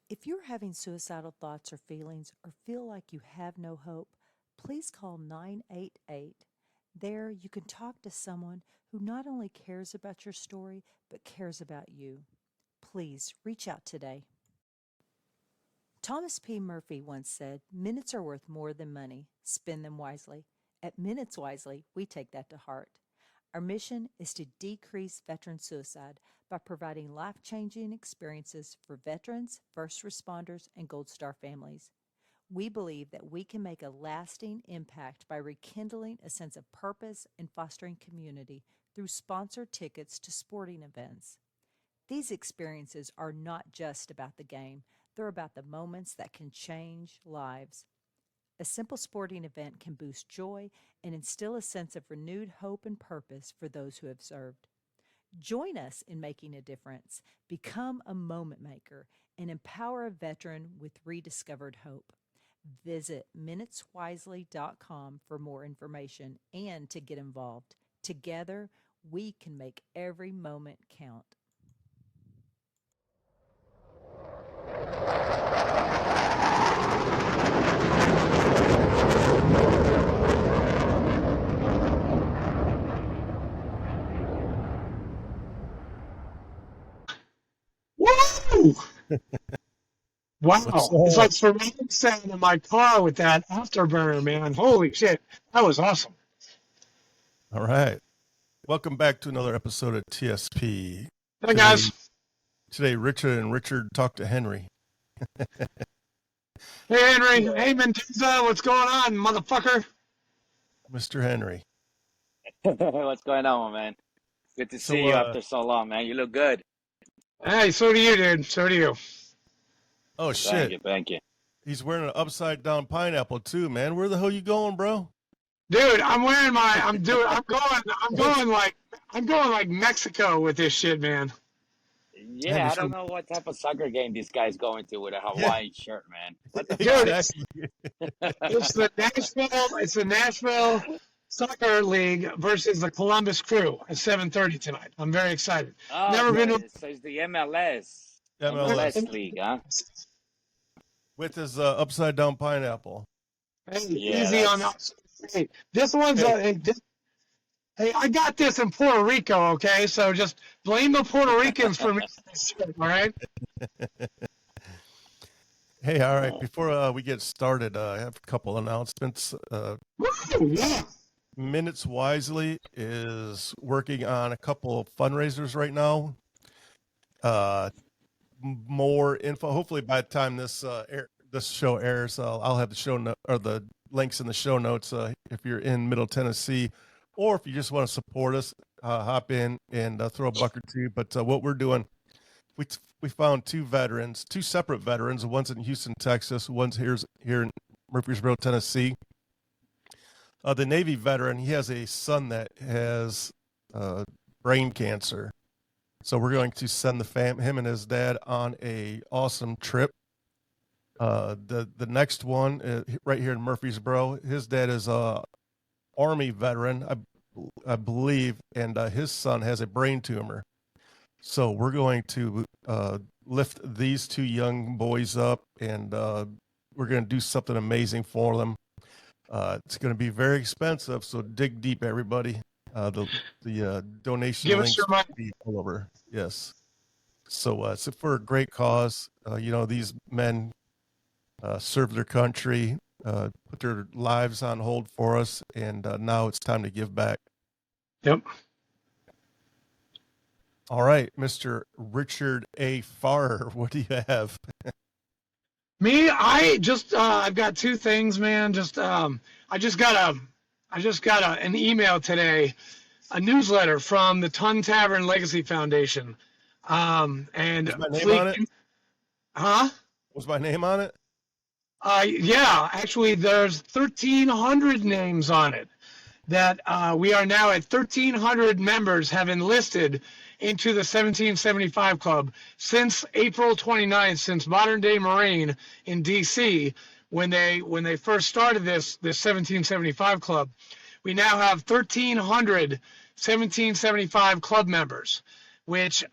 If you're having suicidal thoughts or feelings or feel like you have no hope, please call 988. There, you can talk to someone who not only cares about your story, but cares about you. Please reach out today. Thomas P. Murphy once said, "Minutes are worth more than money. Spend them wisely." At Minutes Wisely, we take that to heart. Our mission is to decrease veteran suicide by providing life-changing experiences for veterans, first responders, and Gold Star families. We believe that we can make a lasting impact by rekindling a sense of purpose and fostering community through sponsored tickets to sporting events. These experiences are not just about the game, they're about the moments that can change lives. A simple sporting event can boost joy and instill a sense of renewed hope and purpose for those who have served. Join us in making a difference. Become a moment maker and empower a veteran with rediscovered hope. Visit minuteswisely.com for more information and to get involved. Together, we can make every moment count. Woo! Wow. It's like ceramic sound in my car with that afterburner, man. Holy shit. That was awesome. All right. Welcome back to another episode of TSP. Hey, guys. Today, Richard talk to Henry. Hey, Henry. Hey, Mendoza. What's going on, motherfucker? Mr. Henry. What's going on, man? Good to see you after so long, man. You look good. Hey, so do you, dude. So do you. Oh, shit. Thank you. He's wearing an upside down pineapple too, man. Where the hell you going, bro? Dude, I'm wearing my, I'm going like Mexico with this shit, man. Yeah, I don't know what type of soccer game this guy's going to with a Hawaiian shirt, man. What the Dude, fuck? it's the Nashville Soccer League versus the Columbus Crew at 7:30 tonight. I'm very excited. Oh, Never been to so it's the MLS League, huh? With his upside down pineapple. Hey, easy on us. Hey, this one's hey, I got this in Puerto Rico, okay? So just blame the Puerto Ricans for me, all right? Hey, all right. Before we get started, I have a couple announcements. Yeah. Minutes Wisely is working on a couple of fundraisers right now. More info. Hopefully, by the time this show airs, I'll have the show or the links in the show notes. If you're in Middle Tennessee, or if you just want to support us, hop in and throw a buck or two. But what we're doing, we found two separate veterans. One's in Houston, Texas. One's here in Murfreesboro, Tennessee. The Navy veteran, he has a son that has brain cancer. So we're going to send him and his dad on a awesome trip. The next one right here in Murfreesboro, his dad is a Army veteran, I believe, and his son has a brain tumor. So we're going to lift these two young boys up, and we're going to do something amazing for them. It's going to be very expensive, so dig deep, everybody. The donation links will be all over. Yes. So it's for a great cause. These men serve their country, put their lives on hold for us, and now it's time to give back. Yep. All right, Mr. Richard A. Farr, what do you have? Me, I just I've got two things, man. I just got an email today, a newsletter from the Ton Tavern Legacy Foundation. And was my name on it? Huh? Was my name on it? Yeah, actually there's 1,300 names on it. That we are now at 1,300 members have enlisted into the 1775 Club since April 29th, since Modern Day Marine in D.C. when they first started this 1775 Club. We now have 1,300 1775 Club members, which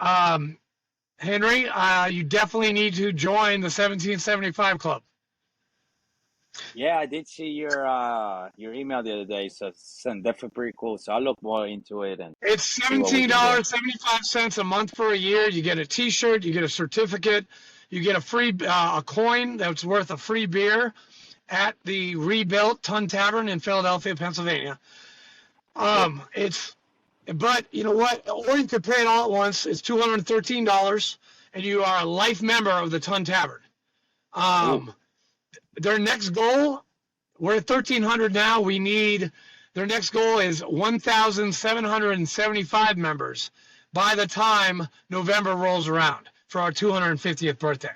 Henry, you definitely need to join the 1775 Club. Yeah, I did see your email the other day, so it's definitely pretty cool. So I'll look more into it and It's see what we can do. $17.75 a month for a year. You get a T-shirt, you get a certificate, you get a free a coin that's worth a free beer at the rebuilt Tun Tavern in Philadelphia, Pennsylvania. But you know what? Or you could pay it all at once. It's $213, and you are a life member of the Tun Tavern. Ooh, Their next goal, we're at 1,300 now. Their next goal is 1,775 members by the time November rolls around for our 250th birthday.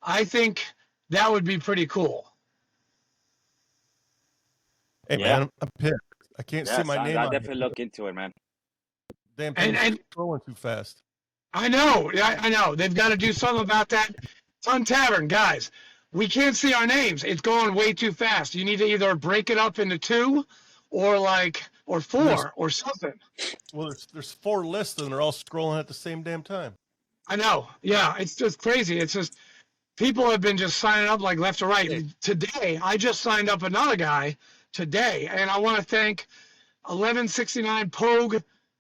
I think that would be pretty cool. Hey, yeah, man, I'm pissed. I can't see my name I'll on definitely here. look into it, man. Damn And thing's scrolling too fast. I know, I know. They've got to do something about that. Tun Tavern, guys. We can't see our names. It's going way too fast. You need to either break it up into two or four or something. Well, there's 4 lists and they're all scrolling at the same damn time. I know. Yeah, it's just crazy. It's just people have been just signing up like left or right. Today, I just signed up another guy today, and I want to thank 1169 Pogue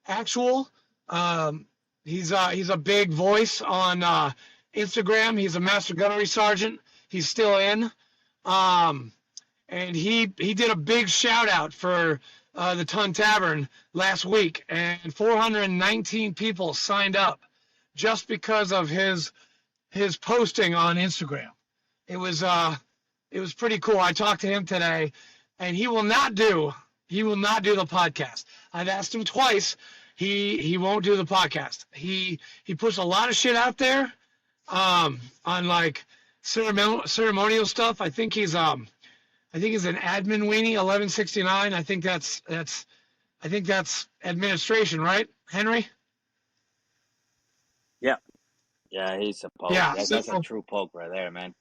Actual. He's a big voice on Instagram. He's a master gunnery sergeant. He's still in. And he did a big shout out for the Tun Tavern last week, and 419 people signed up just because of his posting on Instagram. It was pretty cool. I talked to him today, and he will not do the podcast. I've asked him twice. He won't do the podcast. He puts a lot of shit out there on like ceremonial stuff. I think he's an admin weenie, 1169. I think that's administration, right, Henry? Yeah, yeah, he's a poke. Yeah, That's a true poke right there, man.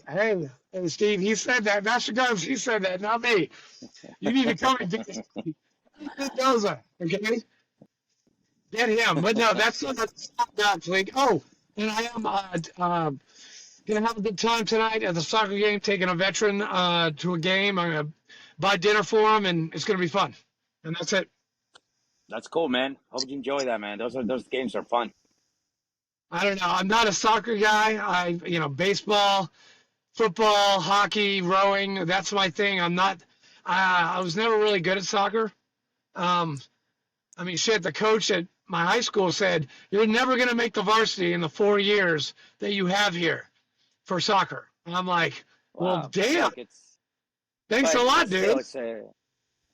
Hey, Steve, he said that. Master Guns, he said that, not me. You need to come and get Mendoza, okay? Get him. But no, that's not League. Oh, and I am gonna have a good time tonight at the soccer game, taking a veteran to a game. I'm gonna buy dinner for him, and it's gonna be fun. And that's it. That's cool, man. Hope you enjoy that, man. Those games are fun. I don't know. I'm not a soccer guy. Baseball, football, hockey, rowing. That's my thing. I'm not. I was never really good at soccer. Shit. The coach at my high school said you're never gonna make the varsity in the 4 years that you have here for soccer. And I'm like, well, Wow. damn. Like Thanks a lot, still, dude.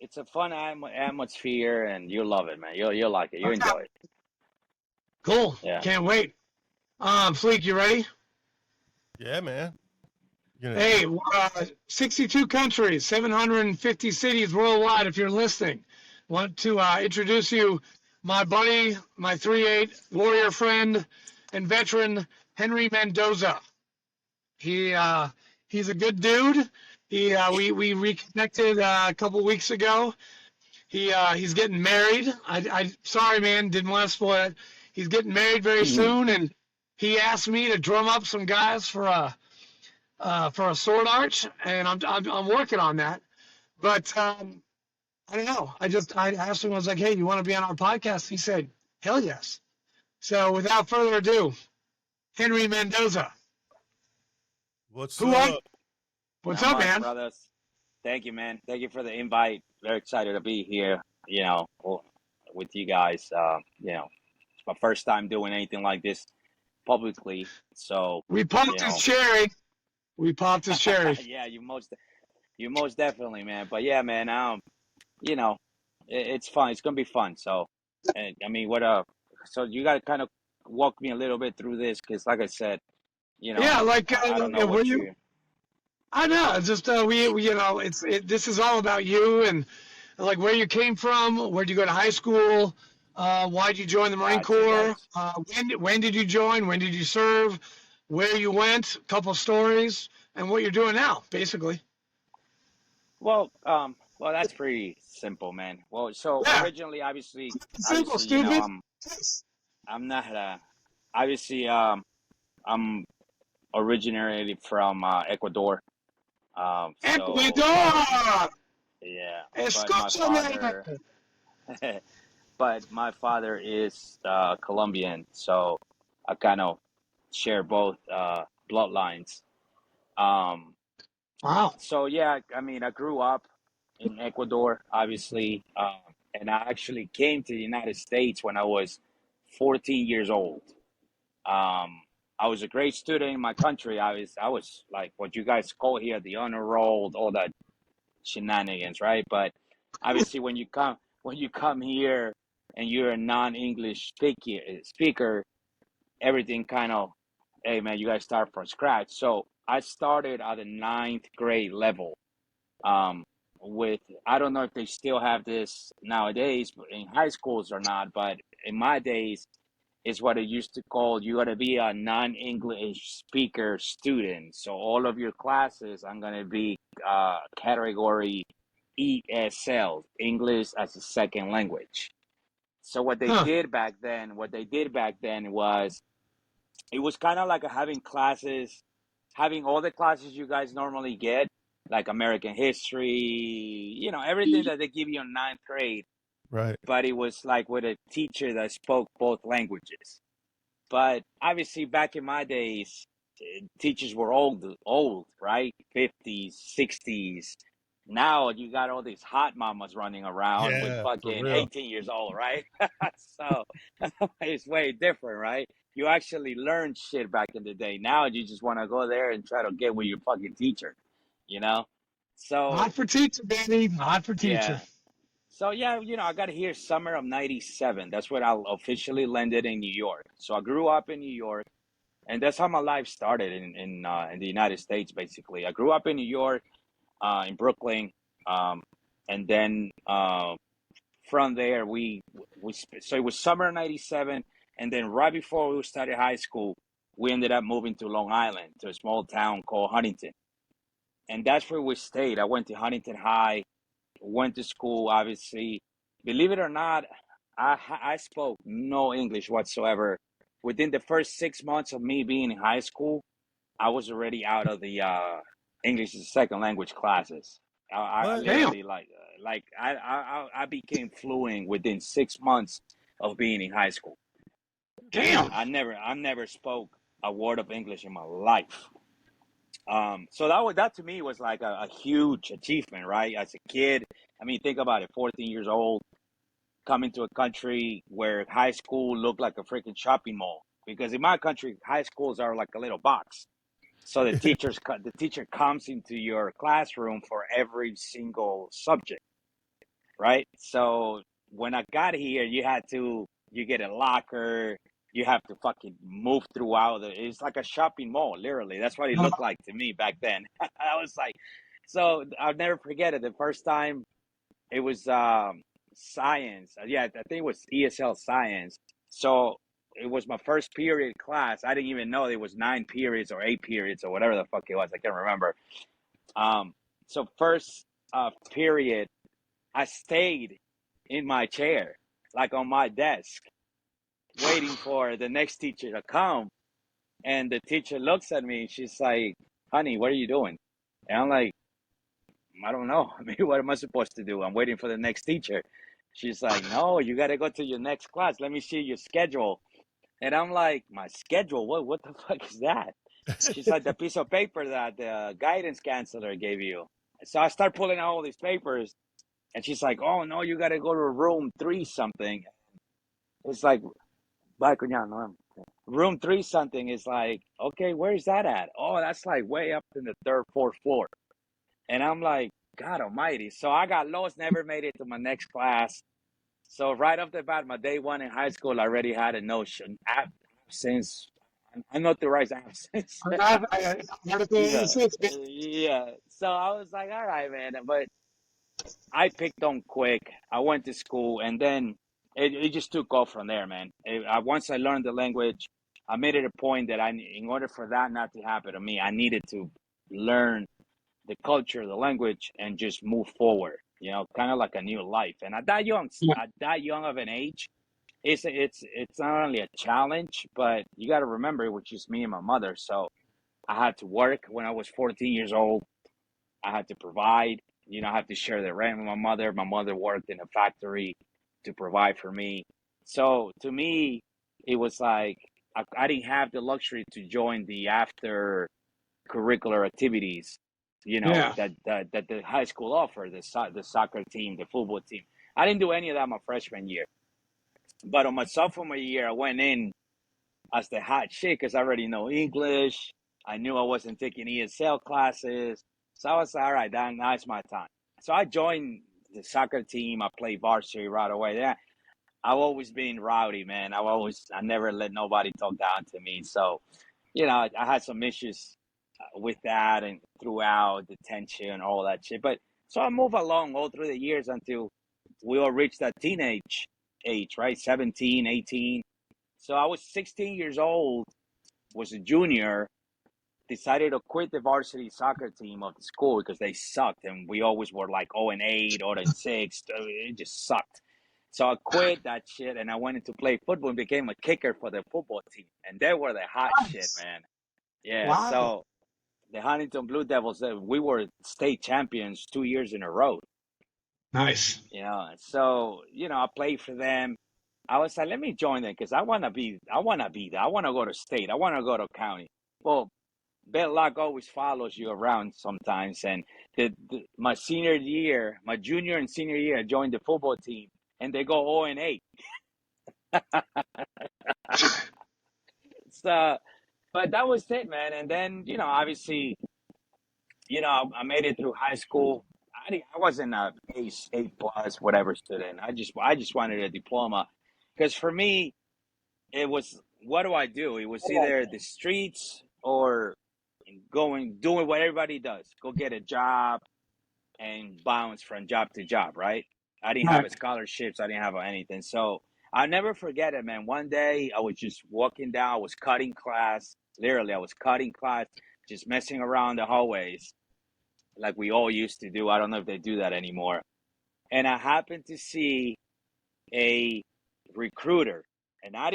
it's a fun atmosphere, and you'll love it, man. You'll like it. You enjoy it. Cool. Yeah. Can't wait. Fleek, you ready? Yeah, man. Hey, 62 countries, 750 cities worldwide. If you're listening, want to introduce you, my buddy, my 3/8 warrior friend and veteran, Henry Mendoza. He's a good dude. We reconnected a couple weeks ago. He's getting married. I sorry, man, didn't want to spoil it. He's getting married very soon, and he asked me to drum up some guys for a sword arch, and I'm working on that. But I don't know. I asked him. I was like, "Hey, you want to be on our podcast?" He said, "Hell yes." So without further ado, Henry Mendoza. What's Who up? are? What's Not up, much, man? brothers. Thank you, man. Thank you for the invite. Very excited to be here. With you guys. It's my first time doing anything like this publicly. So We popped his cherry. We popped his cherry. yeah, you most definitely, man. But yeah, man. It's fun. It's gonna be fun. So, and I mean, so you got to kind of walk me a little bit through this, because, like I said, Yeah, like I don't know were what you? I know. It's just this is all about you and like where you came from. Where did you go to high school? Why did you join the Marine Corps? When did you join? When did you serve? Where you went? A couple stories and what you're doing now, basically. Well, that's pretty simple, man. Well, so Yeah. originally, Simple, obviously, stupid. I'm not obviously I'm originally from Ecuador. So Ecuador! yeah, but my Escúchame! father but my father is Colombian, so I kind of share both bloodlines. Um, Wow. so yeah, I mean, I grew up in Ecuador, obviously, and I actually came to the United States when I was 14 years old. Um, I was a great student in my country. I was like what you guys call here the honor roll, all that shenanigans, right? But obviously, when you come here and you're a non-English speaker, everything kind of, hey man, you guys start from scratch. So I started at the ninth grade level. Um, with I don't know if they still have this nowadays in high schools or not, but in my days, is what it used to call you got to be a non-English speaker student. So all of your classes are going to be category ESL, English as a second language. So Huh. what they did back then was it was kind of like having classes, having all the classes you guys normally get, like American history, everything that they give you in ninth grade. Right. But it was like with a teacher that spoke both languages. But obviously, back in my days, teachers were old, right? 50s, 60s. Now you got all these hot mamas running around with Yeah, for fucking real. 18 years old, right? So it's way different, right? You actually learned shit back in the day. Now you just want to go there and try to get with your fucking teacher, you know? So, Not for teacher, baby. Not for teacher. yeah. So yeah, I got here summer of '97. That's when I officially landed in New York. So I grew up in New York, and that's how my life started in the United States. Basically, I grew up in New York, in Brooklyn, um, and then from there so it was summer of '97, and then right before we started high school, we ended up moving to Long Island to a small town called Huntington, and that's where we stayed. I went to Huntington High, went to school, obviously. Believe it or not, I spoke no English whatsoever. Within the first 6 months of me being in high school, I was already out of the English as a second language classes. I What? Damn. literally I became fluent within 6 months of being in high school. Damn. I never spoke a word of English in my life. So that to me was like a huge achievement, right? As a kid, I mean, think about it: 14 years old, coming to a country where high school looked like a freaking shopping mall. Because in my country, high schools are like a little box. So the teacher comes into your classroom for every single subject, right? So when I got here, you get a locker, you have to fucking move throughout it's like a shopping mall, literally. That's what it looked like to me back then. I was like, so I'll never forget it. The first time it was science. Yeah, I think it was ESL science. So it was my first period class. I didn't even know there was 9 periods or 8 periods or whatever the fuck it was. I can't remember. Um, so first period, I stayed in my chair, like on my desk, waiting for the next teacher to come. And the teacher looks at me. She's like, "Honey, what are you doing?" And I'm like, "I don't know. I mean, what am I supposed to do? I'm waiting for the next teacher." She's like, "No, you got to go to your next class. Let me see your schedule." And I'm like, "My schedule? What the fuck is that?" She's like, "The piece of paper that the guidance counselor gave you." So I start pulling out all these papers, and she's like, "Oh no, you got to go to room three something." It's like, "Bye, kunyang, no." Room three something is like, okay, where's that at? Oh, that's like way up in the third, fourth floor. And I'm like, God Almighty. So I got lost, never made it to my next class. So right off the bat, my day one in high school, I already had a notion. Absence, unauthorized absence. Article Yeah, 86, baby. yeah. So I was like, all right, man. But I picked on quick. I went to school, and then it just took off from there, man. Once I learned the language, I made it a point that in order for that not to happen to me, I needed to learn the culture, the language, and just move forward. Kind of like a new life. And Yeah. at that young of an age, it's not only a challenge, but you got to remember it was just me and my mother. So I had to work when I was 14 years old. I had to provide. I had to share the rent with my mother. My mother worked in a factory to provide for me. So to me, it was like I didn't have the luxury to join the after curricular activities, Yeah. that the high school offered, the soccer team, the football team. I didn't do any of that my freshman year. But on my sophomore year, I went in as the hot shit because I already know English. I knew I wasn't taking ESL classes. So I was like, all right, now it's my time. So I joined the soccer team. I played varsity right away. Yeah, I've always been rowdy, man. I never let nobody talk down to me. So, I had some issues with that and throughout the tension, all that shit. But so I moved along all through the years until we all reached that teenage age, right? 17, 18. So I was 16 years old, was a junior, decided to quit the varsity soccer team of the school because they sucked and we always were like 0-8, 0-6. It just sucked. So I quit that shit and I went into play football and became a kicker for the football team. And they were the hot shit, Nice. man. Yeah, Wow. so the Huntington Blue Devils, we were state champions 2 years in a row. Nice. So I played for them. I was like, let me join them because I want to be there. I want to go to state. I want to go to county. Well, bad luck always follows you around sometimes. And my junior and senior year, I joined the football team, and they go 0-8. So, but that was it, man. And then obviously, I made it through high school. I wasn't a A plus whatever student. I just wanted a diploma, because for me it was, what do I do? It was either the streets or doing what everybody does. Go get a job and bounce from job to job, right? I didn't have Right. a scholarships. I didn't have anything. So I'll never forget it, man. One day I was just walking down. I was cutting class. Literally, I was cutting class, just messing around the hallways like we all used to do. I don't know if they do that anymore. And I happened to see a recruiter, and I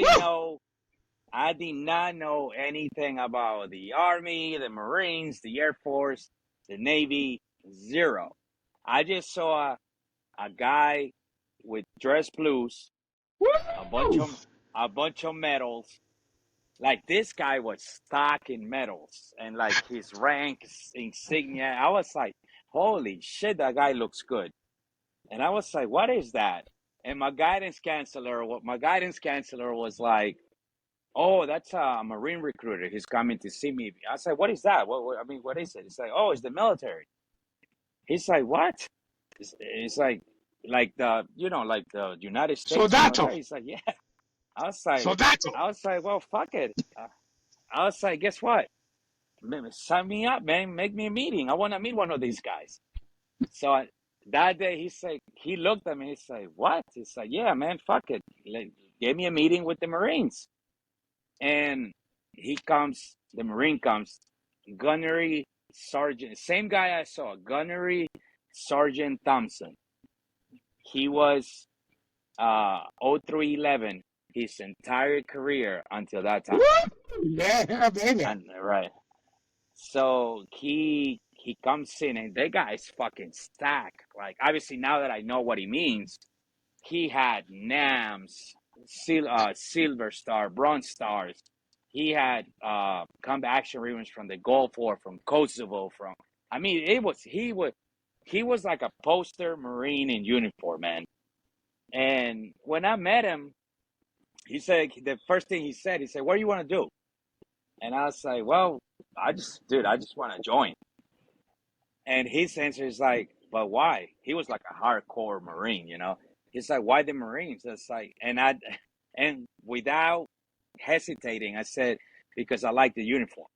did not know anything about the Army, the Marines, the Air Force, the Navy, zero. I just saw a guy with dress blues, a bunch Woo! of medals. Like, this guy was stocking medals and like his ranks, insignia. I was like, holy shit, that guy looks good. And I was like, what is that? And my guidance counselor was like, oh, that's a Marine recruiter. He's coming to see me. I said, what is that? What is it? It's like, oh, it's the military. He's like, what? It's like the United States Soldato. military. He's like, yeah. I was like, Soldato. well, fuck it. I was like, guess what? Sign me up, man. Make me a meeting. I want to meet one of these guys. So that day, he looked at me. He's like, what? He's like, yeah, man, fuck it. Give me a meeting with the Marines. And the Marine comes, Gunnery Sergeant, same guy I saw, Gunnery Sergeant Thompson. He was 0311 his entire career until that time. Woo! Yeah, baby. And right. So he comes in, and that guy's fucking stacked. Like, obviously, now that I know what he means, he had NAMs, Silver Star, Bronze Stars. He had combat action revenge from the Gulf War, from Kosovo, he was like a poster Marine in uniform, man. And when I met him, he said, the first thing he said, what do you want to do? And I was like, well, I just want to join. And his answer is like, but why? He was like a hardcore Marine, He's like, why the Marines? It's like, and without hesitating, I said, because I like the uniform.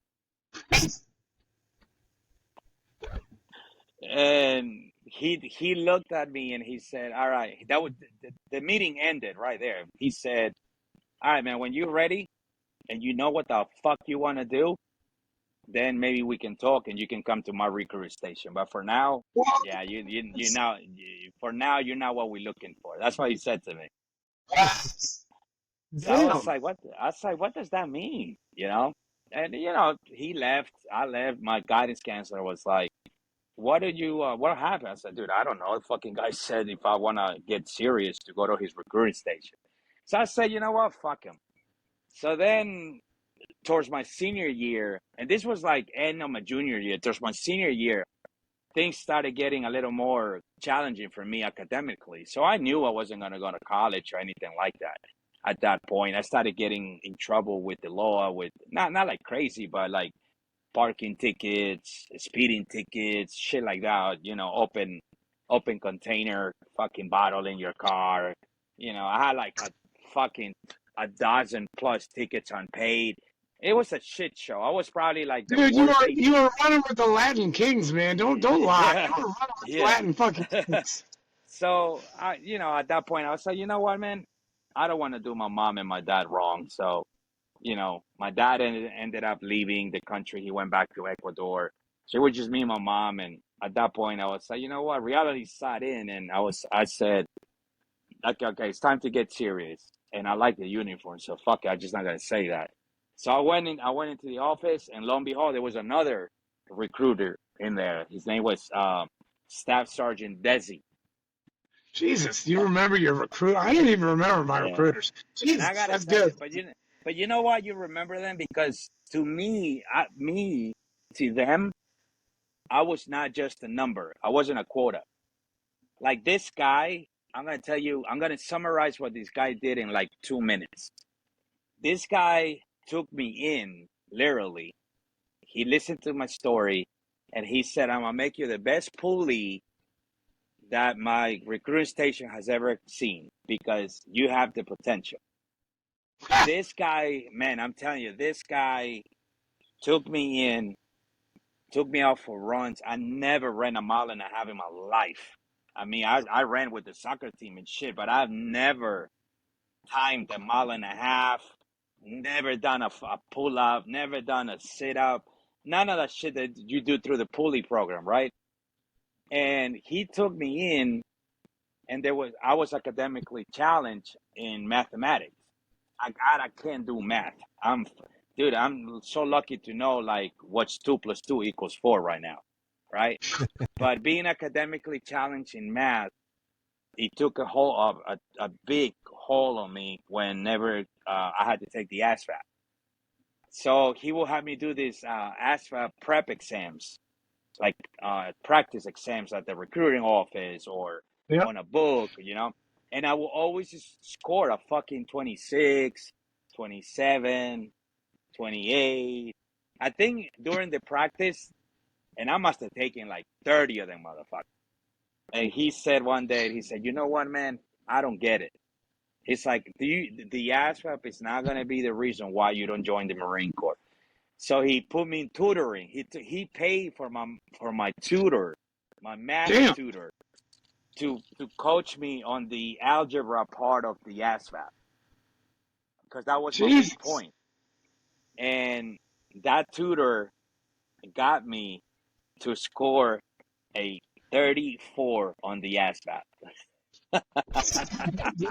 And he looked at me and he said, all right, the meeting ended right there. He said, all right, man, when you're ready and you know what the fuck you want to do, then maybe we can talk and you can come to my recruit station. But for now, yeah, for now, you're not what we're looking for. That's what he said to me. So I was Damn. like, what? I was like, what does that mean? You know? And you know, he left. I left. My guidance counselor was like, what did you? What happened? I said, dude, I don't know. The fucking guy said if I want to get serious to go to his recruiting station. So I said, you know what? Fuck him. So then, towards my senior year, and this was like end of my junior year. Towards my senior year, things started getting a little more challenging for me academically. So I knew I wasn't going to go to college or anything like that. At that point, I started getting in trouble with the law, with not like crazy, but like parking tickets, speeding tickets, shit like that. You know, open container fucking bottle in your car. You know, I had like a dozen plus tickets unpaid. It was a shit show. I was probably like the Dude, worst. you were running with the Latin kings, man. Don't lie. Yeah, You were running with yeah. Latin fucking kings. So I, you know, at that point, I was like, you know what, man, I don't want to do my mom and my dad wrong. So, you know, my dad ended up leaving the country. He went back to Ecuador. So it was just me and my mom. And at that point, I was like, you know what, reality sat in, and I said, okay, it's time to get serious. And I like the uniform, so fuck it, I'm just not gonna say that. So I went into the office, and lo and behold, there was another recruiter in there. His name was Staff Sergeant Desi. Jesus, you remember your recruit? I didn't even remember my Yeah. recruiters. And I Jesus, gotta that's tell you, good. but you know what? You remember them because to me, to them, I was not just a number. I wasn't a quota. Like this guy, I'm gonna tell you, I'm gonna summarize what this guy did in like 2 minutes. This guy took me in literally. He listened to my story, and he said, "I'm gonna make you the best pulley that my recruiting station has ever seen because you have the potential." This guy, man, I'm telling you, this guy took me in, took me out for runs. I never ran a mile and a half in my life. I mean, I ran with the soccer team and shit, but I've never timed a mile and a half, never done a pull up, never done a sit up, none of that shit that you do through the pulley program, right? And he took me in, and I was academically challenged in mathematics. I can't do math. Dude, I'm so lucky to know like what's 2 + 2 = 4 right now, right? But being academically challenged in math, it took a big hold on me whenever I had to take the ASVAB. So he will have me do these ASVAB prep exams, like practice exams at the recruiting office or Yep. on a book, you know. And I will always just score a fucking 26, 27, 28. I think during the practice, and I must have taken like 30 of them motherfuckers. And he said one day, he said, you know what, man, I don't get it. It's like the ASVAB is not going to be the reason why you don't join the Marine Corps. So he put me in tutoring. He paid for my tutor, my math Damn. tutor, to coach me on the algebra part of the ASVAB because that was my weak Jesus. point. And that tutor got me to score a 34 on the ASVAB.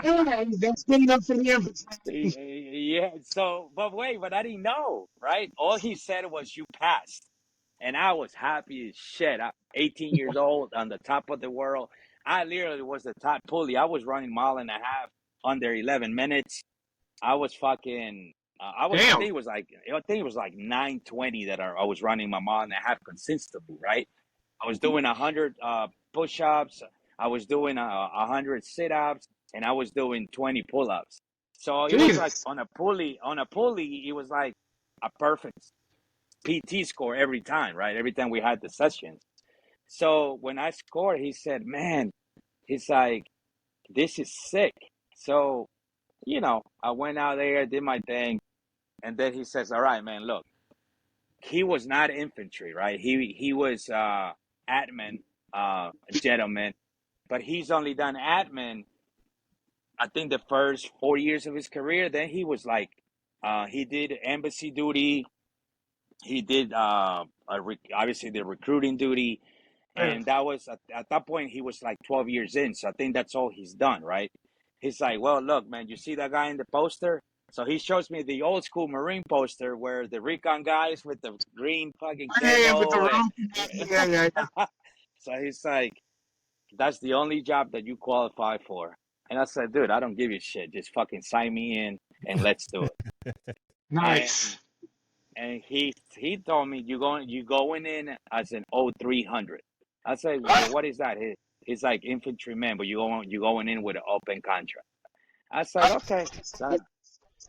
Yeah, that's good enough for the emphasis. Yeah. So, but I didn't know, right? All he said was you passed. And I was happy as shit. 18 years old on the top of the world. I literally was the top pulley. I was running mile and a half under 11 minutes. I was fucking. I Damn. think it was like 9:20 that I was running my mile and a half consistently. Right. I was doing 100 push-ups. I was doing 100 sit-ups, and I was doing 20 pull-ups. So it was like Jesus. on a pulley. It was like a perfect PT score every time, right? Every time we had the sessions. So when I scored, he said, man, he's like, this is sick. So, you know, I went out there, did my thing. And then he says, all right, man, look, he was not infantry, right? He was admin, gentleman, but he's only done admin, I think the first 4 years of his career. Then he was like, he did embassy duty. He did obviously the recruiting duty, Yeah. and that was at that point he was like 12 years in. So I think that's all he's done, right? He's like, well, look, man, you see that guy in the poster? So he shows me the old school Marine poster where the recon guys with the green fucking Yeah, with the camo and room. Yeah. so he's like, that's the only job that you qualify for. And I said, dude, I don't give you shit. Just fucking sign me in and let's do it. Nice. And he told me you going in as an 0300. I said, well, what is that? He's like infantryman, but you going in with an open contract. I said, okay. So,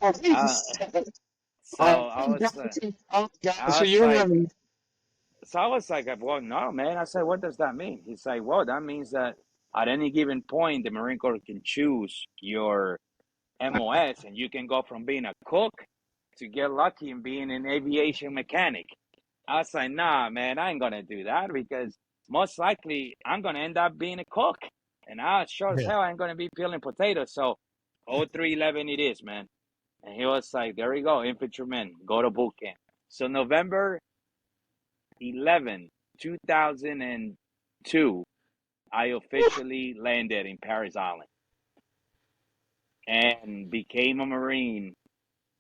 uh, so I So was you like, remember? well, no, man. I said, what does that mean? He's like, well, that means that at any given point, the Marine Corps can choose your MOS, and you can go from being a cook to get lucky and being an aviation mechanic. I was like, nah, man, I ain't gonna do that because most likely I'm gonna end up being a cook, and I sure as Yeah. hell ain't gonna be peeling potatoes. So, 0311 it is, man. And he was like, there you go, infantryman, go to boot camp. So November 11, 2002, I officially landed in Paris Island and became a Marine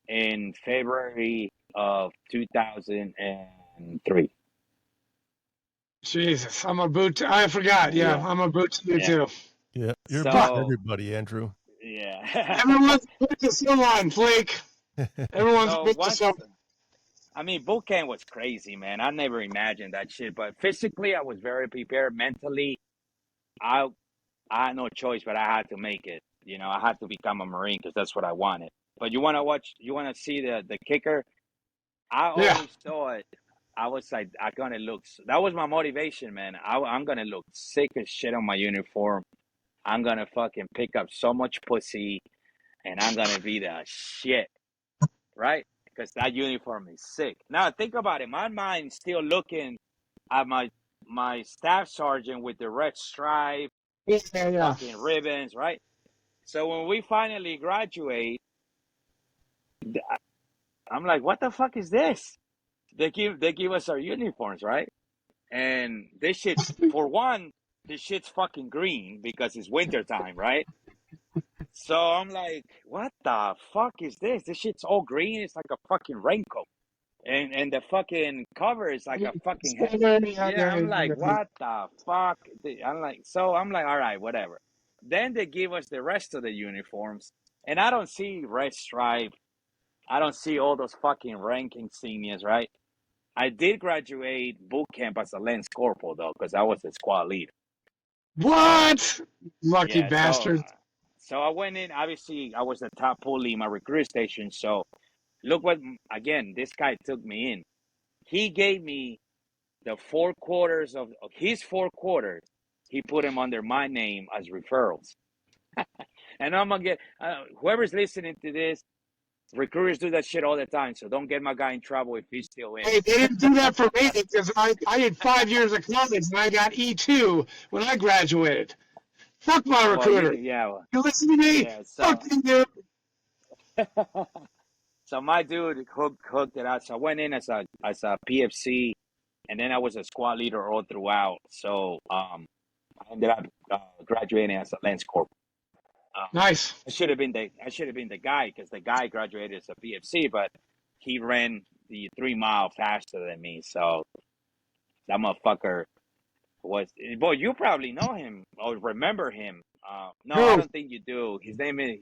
in February of 2003. Jesus, I'm a boot. I forgot. Yeah, Yeah, I'm a boot to you yeah. too. Yeah. You're about So, everybody, Andrew. yeah. Everyone's a boot to someone, Flake. Everyone's a So boot to once, someone. I mean, boot camp was crazy, man. I never imagined that shit. But physically, I was very prepared. Mentally, I I had no choice, but I had to make it. You know, I had to become a Marine because that's what I wanted. But you want to see the kicker? I Yeah. always thought I was like, I'm gonna look. That was my motivation, man. I'm gonna look sick as shit on my uniform. I'm gonna fucking pick up so much pussy, and I'm gonna be the shit, right? Because that uniform is sick. Now think about it. My mind's still looking at my staff sergeant with the red stripe, Yeah. fucking ribbons, right? So when we finally graduate, I'm like, what the fuck is this? They give us our uniforms, right? And this shit's for one, this shit's fucking green because it's winter time, right? So I'm like, what the fuck is this? This shit's all green. It's like a fucking raincoat, and the fucking cover is like a fucking yeah. I'm like, what the fuck? I'm like, all right, whatever. Then they give us the rest of the uniforms, and I don't see red stripe. I don't see all those fucking ranking seniors, right? I did graduate boot camp as a lance corporal though, because I was the squad leader. So What? Lucky yeah, so bastard. so I went in. Obviously, I was the top pulley in my recruit station. So look what again this guy took me in. He gave me the 4 quarters of his 4 quarters. He put them under my name as referrals. And I'm gonna get whoever's listening to this. Recruiters do that shit all the time, so don't get my guy in trouble if he's still in. Hey, they didn't do that for me because I had 5 years of college and I got E2 when I graduated. Fuck my Well, recruiter. yeah, You listen to me? yeah. Fuck So, you. so my dude hooked it out. So I went in as a PFC, and then I was a squad leader all throughout. So I ended up graduating as a lance corporal. Nice. I should have been the guy because the guy graduated as a PFC, but he ran the 3 mile faster than me. So that motherfucker was. Boy, you probably know him or remember him. No, I Who? don't think you do. His name is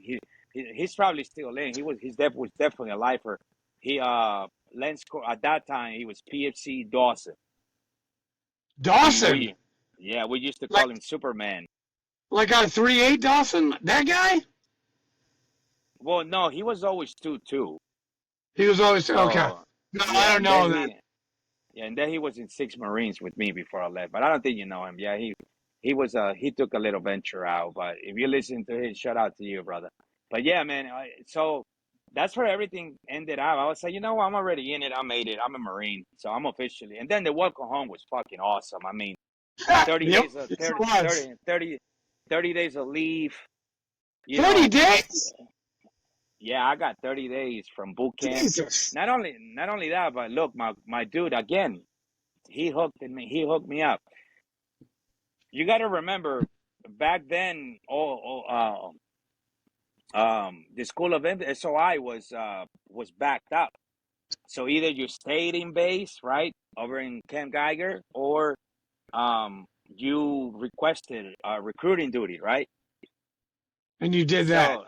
he's probably still in. His death was definitely a lifer. He Lance at that time he was PFC Dawson. Dawson. We used to Like call him Superman. like a 3-8 Dawson? That guy? Well, no, he was always 2-2. He was always okay. So No, I yeah, don't and know then that. he was in 6 Marines with me before I left. But I don't think you know him. Yeah, he took a little venture out. But if you listen to him, shout out to you, brother. But yeah, man. So that's where everything ended up. I was like, you know what? I'm already in it. I made it. I'm a Marine, so I'm officially. And then the welcome home was fucking awesome. I mean, 30 Yep, days of yes it 30, was. 30, 30, 30 days of leave. 30 days? Yeah, I got 30 days from boot camp. Jesus. Not only that, but look, my dude again, he hooked me up. You got to remember, back then, the school of SOI was backed up. So either you stayed in base, right, over in Camp Geiger, or you requested recruiting duty, right? And you did that. So,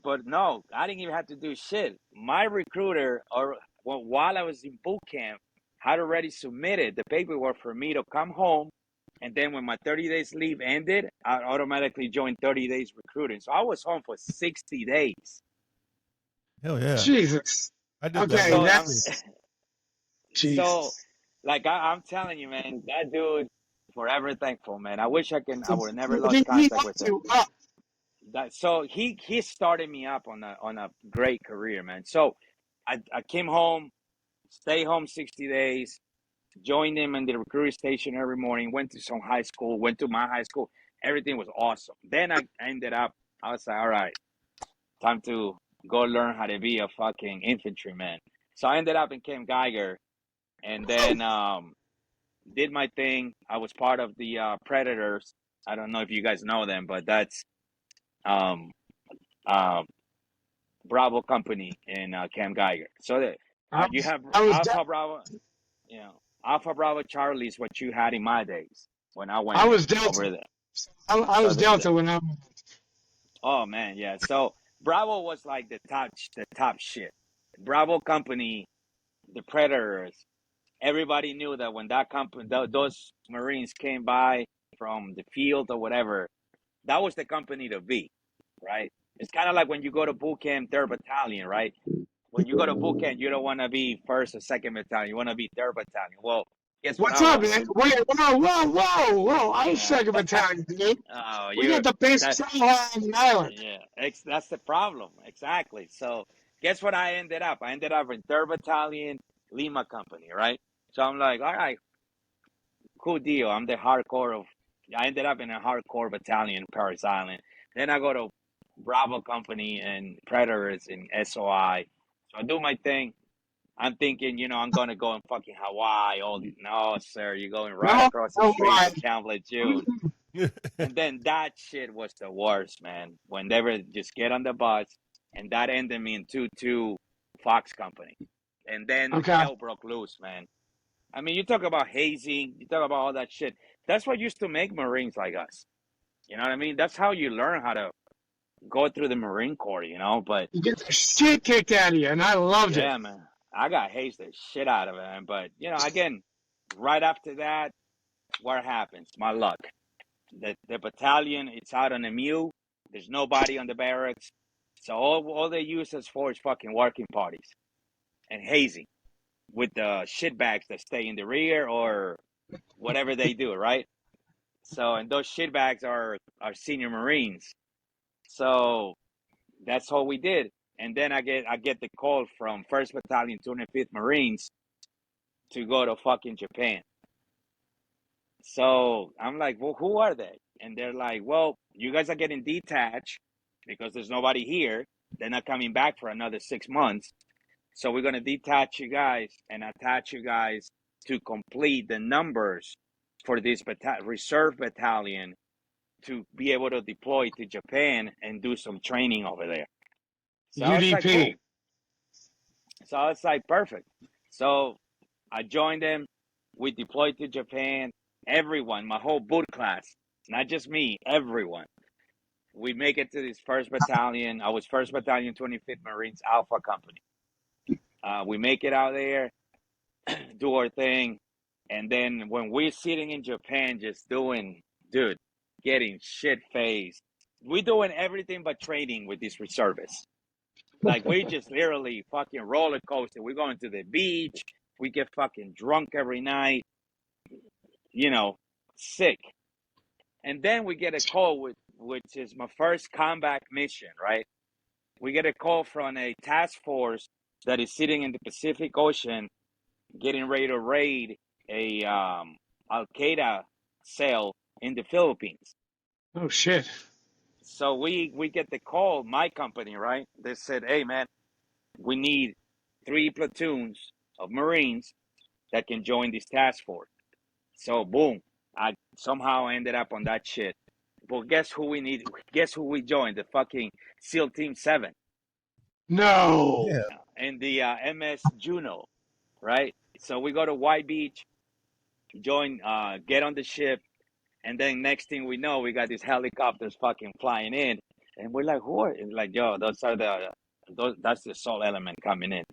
but no, I didn't even have to do shit. My recruiter, or well, while I was in boot camp, had already submitted the paperwork for me to come home. And then when my 30 days leave ended, I automatically joined 30 days recruiting. So I was home for 60 days. Hell yeah. Jesus. I did that. Okay, So I'm, that's so Jesus. like I'm telling you, man, that dude, forever thankful, man. I wish I would have never lost He contact with hooked him. you up. So he started me up on a great career, man. So I came home, stay home 60 days, joined him in the recruiting station every morning, went to some high school, went to my high school. Everything was awesome. Then I ended up, I was like, all right, time to go learn how to be a fucking infantryman. So I ended up in Camp Geiger, and then did my thing. I was part of the Predators. I don't know if you guys know them, but that's um, uh, Bravo company in Camp Geiger. So that I you was, have I was, Alpha Bravo, you know, Alpha Bravo Charlie is what you had in my days when I I went was Delta. over there. I So was Delta when I. oh man, yeah. So Bravo was like the top shit. Bravo company, the Predators. Everybody knew that when that company, those Marines came by from the field or whatever, that was the company to be, right? It's kind of like when you go to boot camp, 3rd Battalion, right? When you go to boot camp, you don't want to be 1st or 2nd Battalion. You want to be 3rd Battalion. Well, guess what What's I up, was? man? Wait, whoa! I'm Yeah. second battalion, dude. Oh, We got the best that, trail on the island. yeah, that's the problem. Exactly. So, guess what I ended up? I ended up in 3rd Battalion, Lima Company, right? So I'm like, all right, cool deal. I'm the hardcore of. I ended up in a hardcore battalion, Paris Island. Then I go to Bravo Company and Predators in SOI. So I do my thing. I'm thinking, I'm gonna go in fucking Hawaii. No, sir, you're going right No, across the no street why? to Camp Lejeune. And then that shit was the worst, man. When they were just get on the bus, and that ended me in 2-2 Fox Company. And then Okay. hell broke loose, man. I mean, you talk about hazing, you talk about all that shit. That's what used to make Marines like us. You know what I mean? That's how you learn how to go through the Marine Corps, But You get the shit kicked out of you, and I loved it. yeah, man, I got hazed the shit out of it, man. But, again, right after that, what happens? My luck. The battalion, it's out on a mule. There's nobody on the barracks. So all they use us for is fucking working parties and hazing with the shitbags that stay in the rear or whatever they do, right? So, and those shitbags are senior Marines. So that's all we did. And then I get the call from 1st Battalion, 205th Marines to go to fucking Japan. So I'm like, well, who are they? And they're like, well, you guys are getting detached because there's nobody here. They're not coming back for another 6 months. So we're going to detach you guys and attach you guys to complete the numbers for this reserve battalion to be able to deploy to Japan and do some training over there. So I was like, UDP. boom. So I was like, perfect. So I joined them. We deployed to Japan. Everyone, my whole boot class, not just me, everyone. We make it to this 1st Battalion. I was 1st Battalion, 25th Marines Alpha Company. We make it out there, do our thing. And then when we're sitting in Japan, just doing, dude, getting shit faced. We're doing everything but training with these reservists. Like we just literally fucking roller coaster. We're going to the beach. We get fucking drunk every night. Sick. And then we get a call which is my first combat mission, right? We get a call from a task force that is sitting in the Pacific Ocean, getting ready to raid a Al Qaeda cell in the Philippines. Oh shit. So we get the call, my company, right? They said, hey man, we need 3 platoons of Marines that can join this task force. So boom, I somehow ended up on that shit. Well, guess who we need? Guess who we joined? The fucking SEAL Team 7 No. Yeah. and the MS Juno, right? So we go to White Beach, join, get on the ship, and then next thing we know, we got these helicopters fucking flying in, and we're like, who are? It's like, yo, that's the soul element coming in,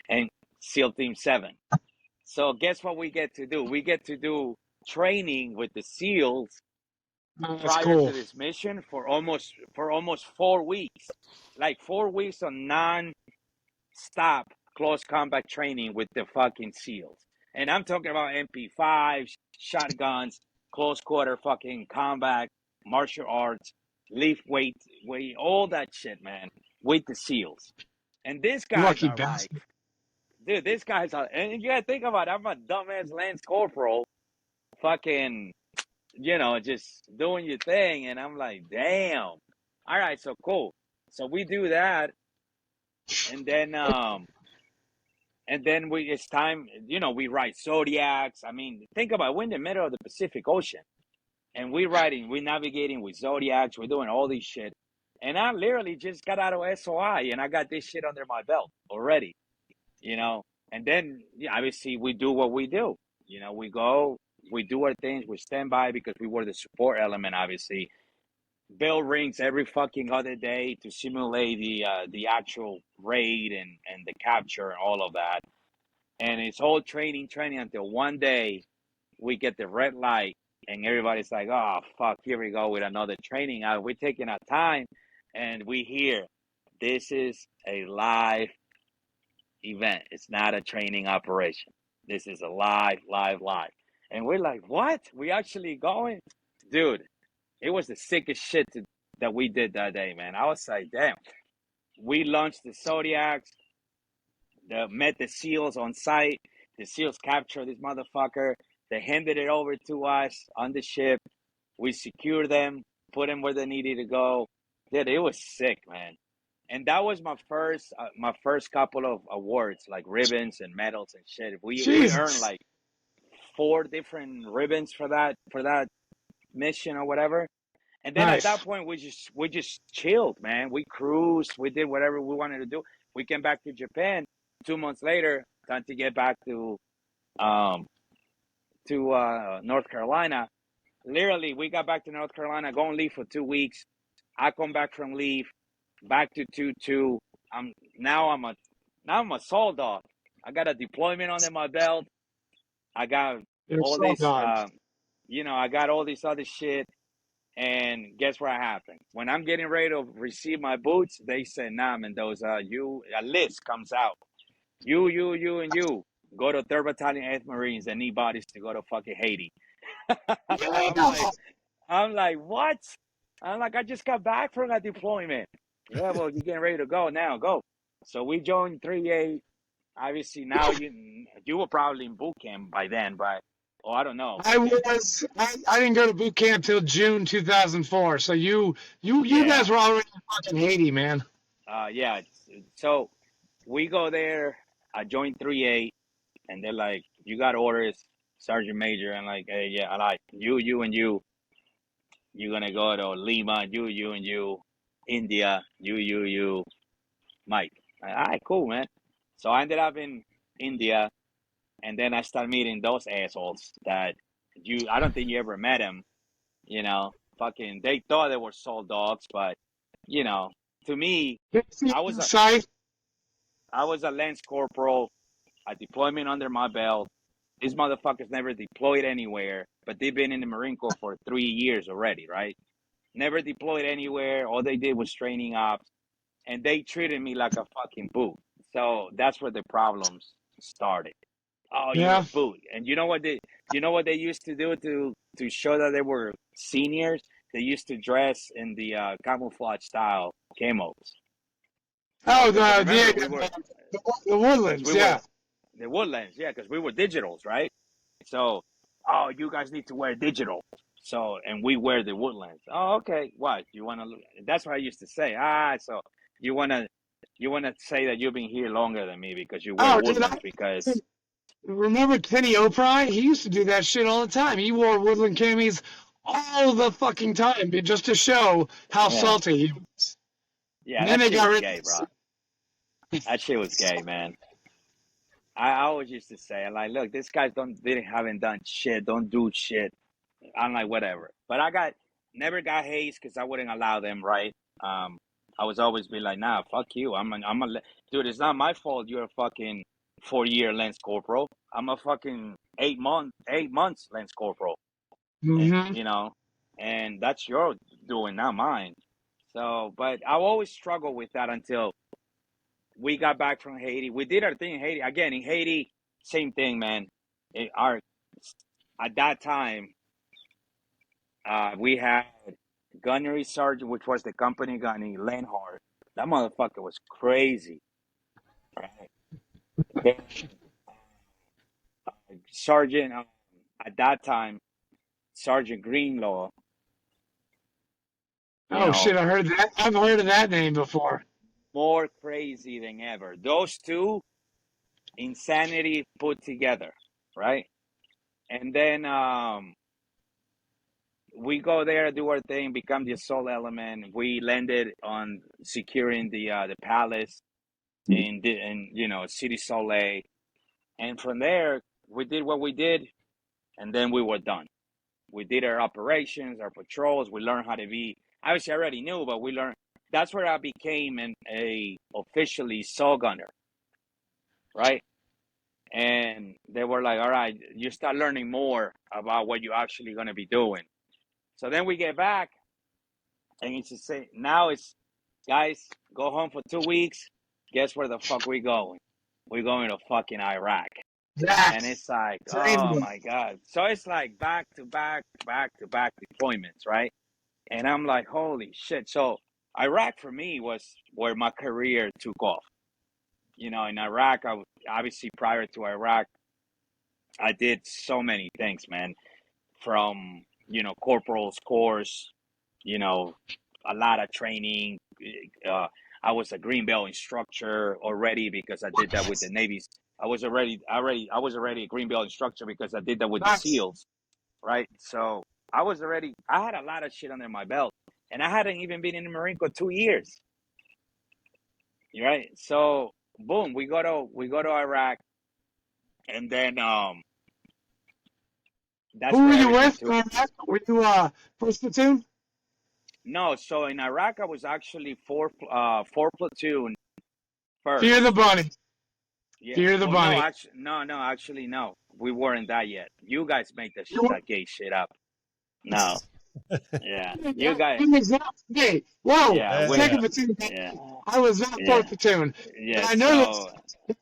and SEAL Team 7. So guess what we get to do? We get to do training with the SEALs That's prior to cool. this mission for almost 4 weeks, like 4 weeks of non-stop close combat training with the fucking SEALs. And I'm talking about MP5s, shotguns, close quarter fucking combat, martial arts, lift weight, all that shit, man, with the SEALs. And these guys Lucky are like, bastard. dude, these guys are, and you gotta think about it, I'm a dumbass Lance Corporal, fucking, just doing your thing. And I'm like, damn. All right, so cool. So we do that, and then it's time, we ride Zodiacs. I mean, think about it, we're in the middle of the Pacific Ocean, and we're navigating with Zodiacs, we're doing all this shit. And I literally just got out of SOI, and I got this shit under my belt already, And then, obviously, we do what we do. We go, we do our things, we stand by because we were the support element, obviously. Bell rings every fucking other day to simulate the actual raid and the capture and all of that. And it's all training until one day we get the red light and everybody's like, oh, fuck, here we go with another training. We're taking our time and we hear this is a live event. It's not a training operation. This is a live. And we're like, what? We actually going? Dude, it was the sickest shit that we did that day, man. I was like, damn. We launched the Zodiacs, met the SEALs on site. The SEALs captured this motherfucker. They handed it over to us on the ship. We secured them, put them where they needed to go. Dude, it was sick, man. And that was my first couple of awards, like ribbons and medals and shit. We earned Jesus. like 4 different ribbons for that mission or whatever. And then at that Nice. point, we just chilled, man. We cruised, we did whatever we wanted to do. We came back to Japan 2 months later, time to get back to North Carolina. Literally, we got back to North Carolina, go on leave for 2 weeks. I come back from leave, back to 2-2. Now I'm a soul dog. I got a deployment under my belt. I got You're all so this, dog. I got all this other shit. And guess what happened? When I'm getting ready to receive my boots, they said, nah, Mendoza, a list comes out. You, and you go to 3rd Battalion 8th Marines that need bodies to go to fucking Haiti. Yeah. I'm like, what? I'm like, I just got back from that deployment. Yeah, well, you're getting ready to go now. Go. So we joined 3A. Obviously, now you were probably in boot camp by then, but I don't know. I didn't go to boot camp till June 2004. So you Yeah, guys were already in fucking Haiti, man. yeah. So we go there. I joined 3A, and they're like, you got orders, Sergeant Major. And like, hey, yeah, I like you and you. You're gonna go to Lima. You and you, India. You, Mike. All right, cool, man. So I ended up in India, and then I started meeting those assholes that I don't think you ever met them. Fucking, they thought they were soul dogs, but to me, I was a Side. Lance Corporal, a deployment under my belt. These motherfuckers never deployed anywhere, but they've been in the Marine Corps for 3 years already, right? Never deployed anywhere. All they did was training ops, and they treated me like a fucking boot. So that's where the problems started. Oh, you're a Yeah. boot. And you know what they used to do to show that they were seniors? They used to dress in the camouflage style camos. Oh, Because remember we were the because Woodlands. we were Yeah. the Woodlands, yeah, because we were digitals, right? So, oh, you guys need to wear digital. So, and we wear the Woodlands. Oh, okay. What you want to? That's what I used to say. So you wanna say that you've been here longer than me because you wear Oh, dude. Woodlands because Remember Kenny O'Pry? He used to do that shit all the time. He wore Woodland camis all the fucking time just to show how Yeah. salty he was. Yeah, And then that they shit got was rid gay, of bro. it. That shit was gay, man. I always used to say, like, look, these guys haven't done shit, don't do shit. I'm like, whatever. But never got hazed because I wouldn't allow them, right? I was always be like, nah, fuck you. Dude, it's not my fault you're a fucking 4-year Lance Corporal. I'm a fucking 8 months Lance Corporal. And, Mm-hmm. and that's your doing, not mine. So, but I always struggle with that until we got back from Haiti. We did our thing in Haiti. Again, in Haiti, same thing, man. At that time, we had gunnery sergeant, which was the company gunny, Lenhart. That motherfucker was crazy, right? Then Sergeant, at that time, Sergeant Greenlaw, you Oh know, shit! I heard that. I've heard of that name before. more crazy than ever. Those two, insanity put together, right? And then we go there, do our thing, become the assault element. We landed on securing the palace in City Soleil, and from there we did what we did, and then we were done. We did our operations, our patrols. We learned how to be. Obviously, I already knew, but we learned. That's where I became a officially saw gunner, right? And they were like, "All right, you start learning more about what you're actually going to be doing." So then we get back, and it's just say now it's guys go home for 2 weeks. Guess where the fuck we going? We're going to fucking Iraq. And Yes. it's like, oh Same. my God. So it's like back to back, back to back deployments, right? And I'm like, holy shit. So Iraq for me was where my career took off. In Iraq, obviously prior to Iraq, I did so many things, man. From, corporal's course, you know, a lot of training. Uh, I was a green belt instructor already because I did that with the Navy's. I was already a green belt instructor because I did that with the Nice. SEALs, right? So I had a lot of shit under my belt, and I hadn't even been in the Marine Corps 2 years, right? So boom, we go to Iraq, and then that's Who were where you everything with? took. Were you first platoon? No, so in Iraq I was actually four platoon Fear first. the bunny. Yeah. Fear the Well, no, bunny. actually, no. We weren't that yet. You guys make You were. that gay shit up. No. Yeah. You guys. I was not. Hey, whoa! Yeah. Second Yeah. platoon. Yeah. I was not fourth Yeah. platoon, but Yeah. I know that So,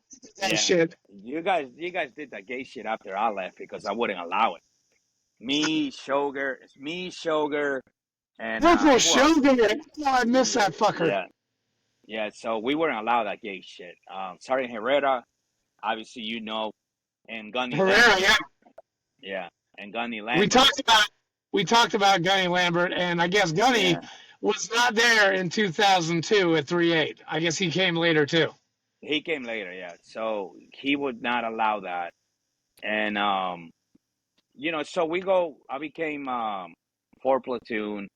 that yeah. shit. You guys did that gay shit after I left because I wouldn't allow it. Me, Shoger, and Corporal who else? Shogun. Oh, I miss Yeah. that fucker. Yeah. Yeah. So we weren't allowed that gay shit. Sergeant Herrera, obviously, and Gunny Herrera. Lambert. Yeah, Yeah. And Gunny we Lambert. talked about we talked about Gunny Lambert, and I guess Gunny Yeah. was not there in 2002 at 3-8. I guess he came later too. He came later, yeah. So he would not allow that. And so I became four platoon.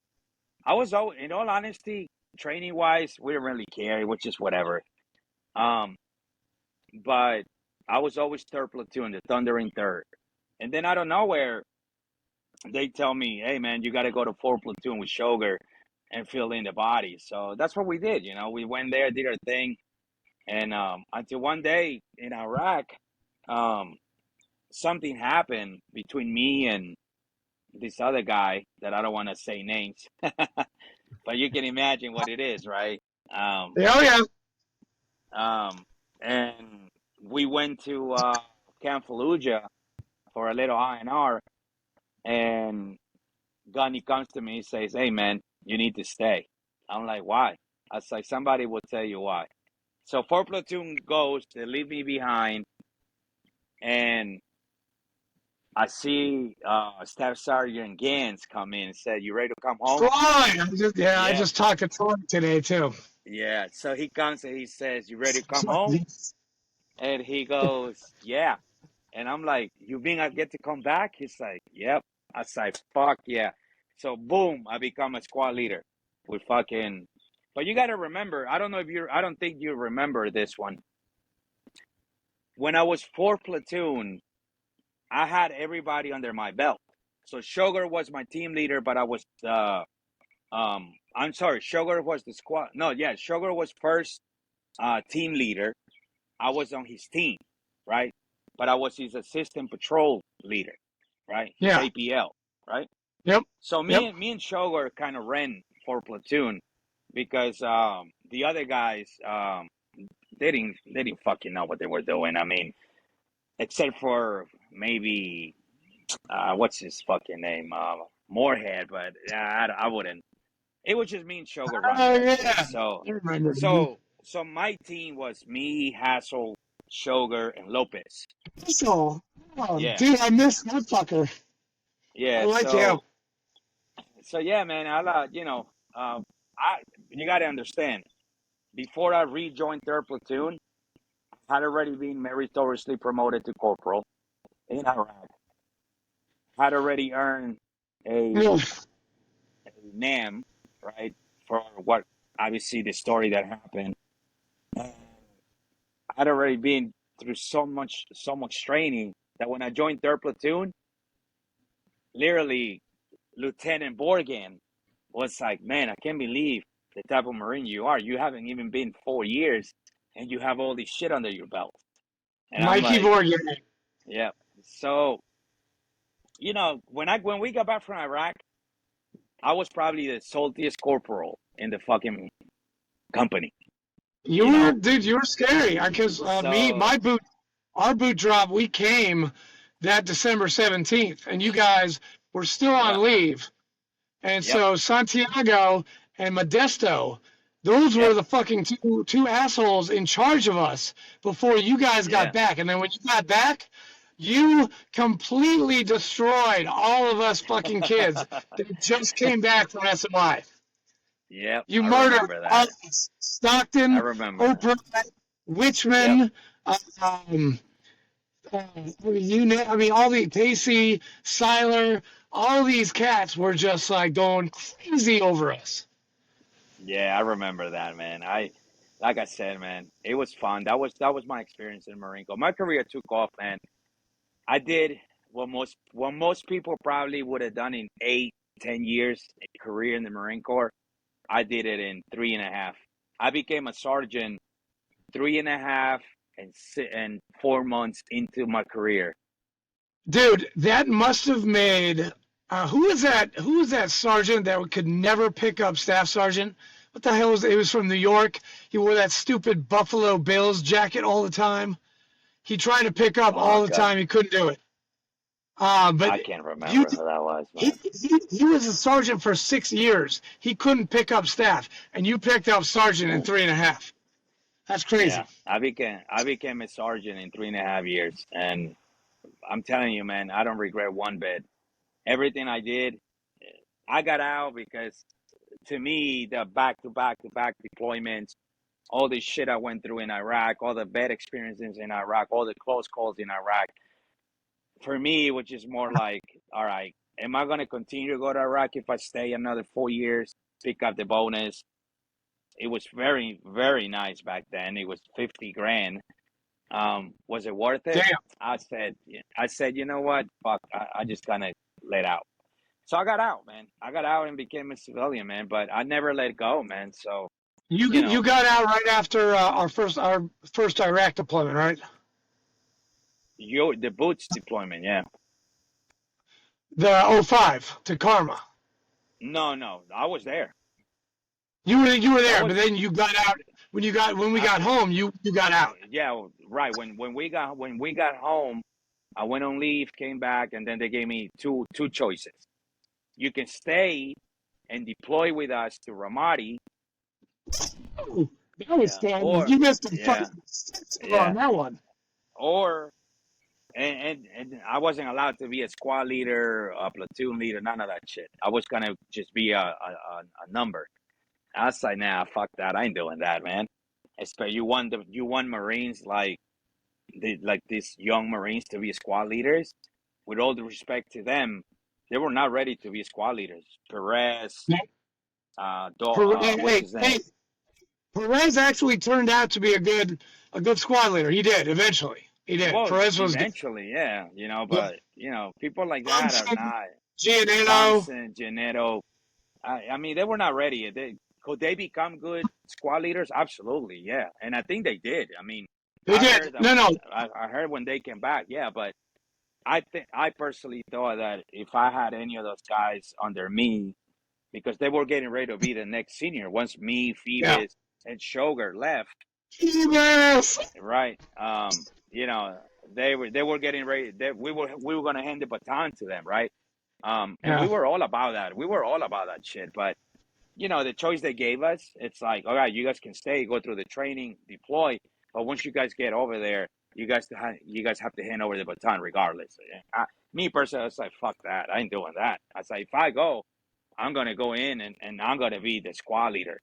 In all honesty, training wise, we didn't really care. It was just whatever. Um, but I was always third platoon, the thundering third. And then out of nowhere, they tell me, hey man, you gotta go to four platoon with Shoger and fill in the body. So that's what we did, we went there, did our thing. And until one day in Iraq, um, something happened between me and this other guy that I don't want to say names, but you can imagine what it is, right? Um, Yeah, oh yeah. and we went to Camp Fallujah for a little INR, and Gunny comes to me and says, "Hey man, you need to stay." I'm like, "Why?" I was like, "Somebody will tell you why." So four platoon goes, they leave me behind, and I see Staff Sergeant Gans come in and said, "You ready to come home?" Troy. I Yeah, just talked to Troy today too. yeah. So he comes and he says, "You ready to come So, home?" And he goes, "Yeah." And I'm like, "You mean I get to come back?" He's like, "Yep." I was like, "Fuck yeah." So boom, I become a squad leader with fucking. But you got to remember, I don't think you remember this one. When I was fourth platoon, I had everybody under my belt. So Sugar was my team leader, but I was I'm sorry, Sugar was the squad. No, yeah, Sugar was first team leader. I was on his team, right? But I was his assistant patrol leader, right? His Yeah. APL, right? Yep. So Yep. me and Sugar kind of ran for platoon because the other guys they didn't fucking know what they were doing. I mean, except for maybe what's his fucking name, Moorhead, but I wouldn't. It was just me and Sugar running Oh that shit. yeah. So I remember. Dude. so my team was me, Hassel, Sugar, and Lopez. So, oh, Yeah, dude, I missed that fucker. I yeah. like him. So yeah, man. I you got to understand. Before I rejoined third platoon, I had already been meritoriously promoted to corporal in Iraq. Had already earned Yeah. a NAM, right, for what obviously the story that happened. And I'd already been through so much training that when I joined third platoon, literally Lieutenant Borgen was like, "Man, I can't believe the type of Marine you are. You haven't even been 4 years, and you have all this shit under your belt." And I'm Mikey like, Morgan. "Yeah." So when we got back from Iraq, I was probably the saltiest corporal in the fucking company. You You were, know, dude. You were scary. Because so our boot drop, we came that December 17th, and you guys were still yeah, on leave. And yep, so Santiago and Modesto, those were yep, the fucking two assholes in charge of us before you guys got yeah. back. And then when you got back, you completely destroyed all of us fucking kids that just came back from SMI. Yep, You I murdered remember all that. of us. I Stockton, remember that. Oprah, Yep. Richmond, um, I mean, all the Pacey, Siler, all these cats were just like going crazy over us. Yeah, I remember that, man. Like I said, man, it was fun. That was my experience in Marine Corps. My career took off, man. I did what most people probably would have done in 8, 10 years a career in the Marine Corps. I did it in 3.5. I became a sergeant 3.5 and 4 months into my career. Dude, that must have made who was that? Who was that sergeant that could never pick up staff sergeant? What the hell was it? He was from New York. He wore that stupid Buffalo Bills jacket all the time. He tried to pick up Oh all the God, time. He couldn't do it. But I can't you, remember who that was, he, man. he was a sergeant for 6 years. He couldn't pick up staff, and you picked up sergeant in 3.5. That's Yeah, crazy. I became a sergeant in 3.5 years, and I'm telling you, man, I don't regret one bit. Everything I did, I got out because to me, the back-to-back-to-back deployments, all the shit I went through in Iraq, all the bad experiences in Iraq, all the close calls in Iraq, for me, which is more like, all right, am I going to continue to go to Iraq if I stay another 4 years, pick up the bonus? It was very, very nice back then. It was 50 grand. Was it worth it? Damn. I said, you know what? Fuck, I just kind of let out. So I got out, man. I got out and became a civilian, man. But I never let go, man. So You you you know, got out right after our first Iraq deployment, right? the boots deployment, yeah. The '05 to Karma. No, no, I was there. You were That there, but was then you got out when we I, got home. You got out. yeah, right. When we got home, I went on leave, came back, and then they gave me two choices. You can stay and deploy with us to Ramadi, Oh, that was yeah, standing. or You missed a yeah, fucking on yeah, that one. or and I wasn't allowed to be a squad leader, a platoon leader, none of that shit. I was gonna just be a number. I was like, nah, fuck that. I ain't doing that, man. Especially you want Marines like these young Marines to be squad leaders. With all the respect to them, They were not ready to be squad leaders. Perez, No, what's hey, his name? hey, Perez actually turned out to be a good squad leader. He did eventually. He did. Well, Perez was good. eventually, yeah, Yeah. but people like that are Thompson, not. Giannetto. Thompson, Janetto. I mean, they were not ready. Could they become good squad leaders? Absolutely, yeah. And I think they did. I mean, They did. No, no. I heard when they came back, yeah. But I personally thought that if I had any of those guys under me, because they were getting ready to be the next senior once me, Yeah. Phoebus, and Sugar left, Yes. right? You know, they were getting ready. We were going to hand the baton to them, right? And we Yeah. were all about that. We were all about that shit. But the choice they gave us, it's like, all right, you guys can stay, go through the training, deploy. But once you guys get over there, you guys have to hand over the baton regardless. Me personally, I was like, fuck that. I ain't doing that. I was like, if I go, I'm going to go in and I'm going to be the squad leader.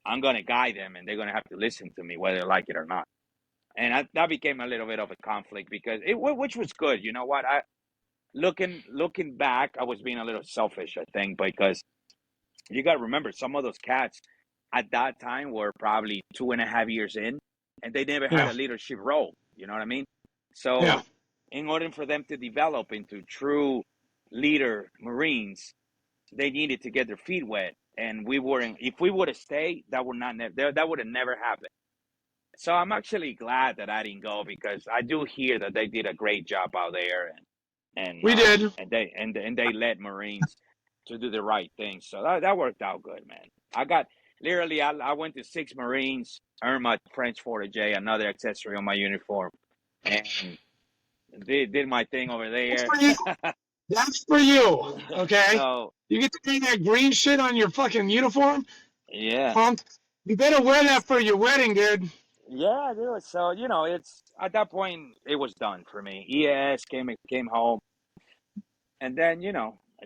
I'm going to guide them and they're going to have to listen to me whether they like it or not. And that became a little bit of a conflict because which was good. You know what? Looking back, I was being a little selfish, I think, because you got to remember some of those cats at that time were probably 2.5 years in and they never had Yeah. a leadership role. You know what I mean? Yeah. So in order for them to develop into true leader Marines, they needed to get their feet wet. And we weren't, if we would have stayed, that would have never happened. So I'm actually glad that I didn't go because I do hear that they did a great job out there and We did. they led Marines to do the right thing. So that worked out good, man. I went to 6 Marines, earned my French 40J, another accessory on my uniform, and did my thing over That's there. for you. That's for you. Okay. So You get to paint that green shit on your fucking uniform, yeah. punk. You better wear that for your wedding, dude. Yeah, dude. So it's at that point it was done for me. ES came home, and then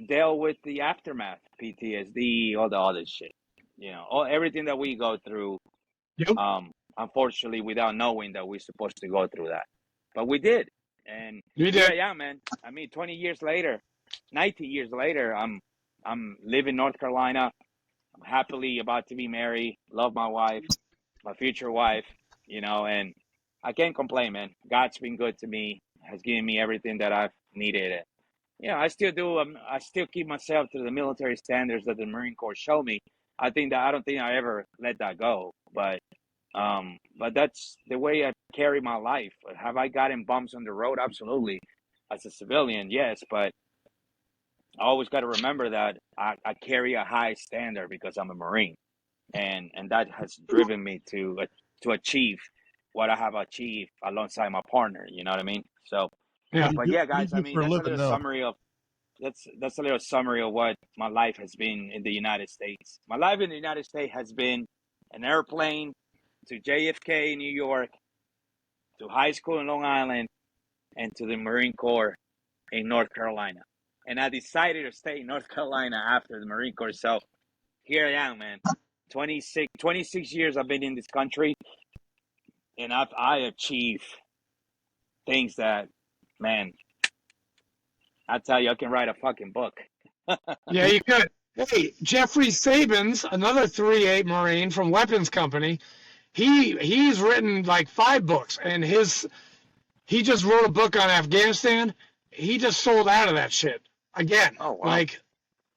dealt with the aftermath, PTSD, all the other shit. Everything that we go through. Yep. Unfortunately, without knowing that we're supposed to go through that, but we did, and You here did. I am, man. I mean, 20 years later, 19 years later, I'm living in North Carolina. I'm happily about to be married. Love my wife, my future wife, and I can't complain, man. God's been good to me, has given me everything that I've needed. I still do. I still keep myself to the military standards that the Marine Corps showed me. I don't think I ever let that go. But that's the way I carry my life. Have I gotten bumps on the road? Absolutely. As a civilian, yes, but I always got to remember that I carry a high standard because I'm a Marine, and that has driven me to achieve what I have achieved alongside my partner. You know what I mean? So, Yeah. but yeah, What do you guys. I do mean, for a living now? that's a little summary of what my life has been in the United States. My life in the United States has been an airplane to JFK, New York, to high school in Long Island, and to the Marine Corps in North Carolina. And I decided to stay in North Carolina after the Marine Corps. So here I am, man. 26 years I've been in this country, and I achieved things that, man, I tell you, I can write a fucking book. Yeah, you could. Hey, Jeffrey Sabins, another 3-8 Marine from Weapons Company, he's written like 5 books, and he just wrote a book on Afghanistan. He just sold out of that shit again. Oh, wow. Like,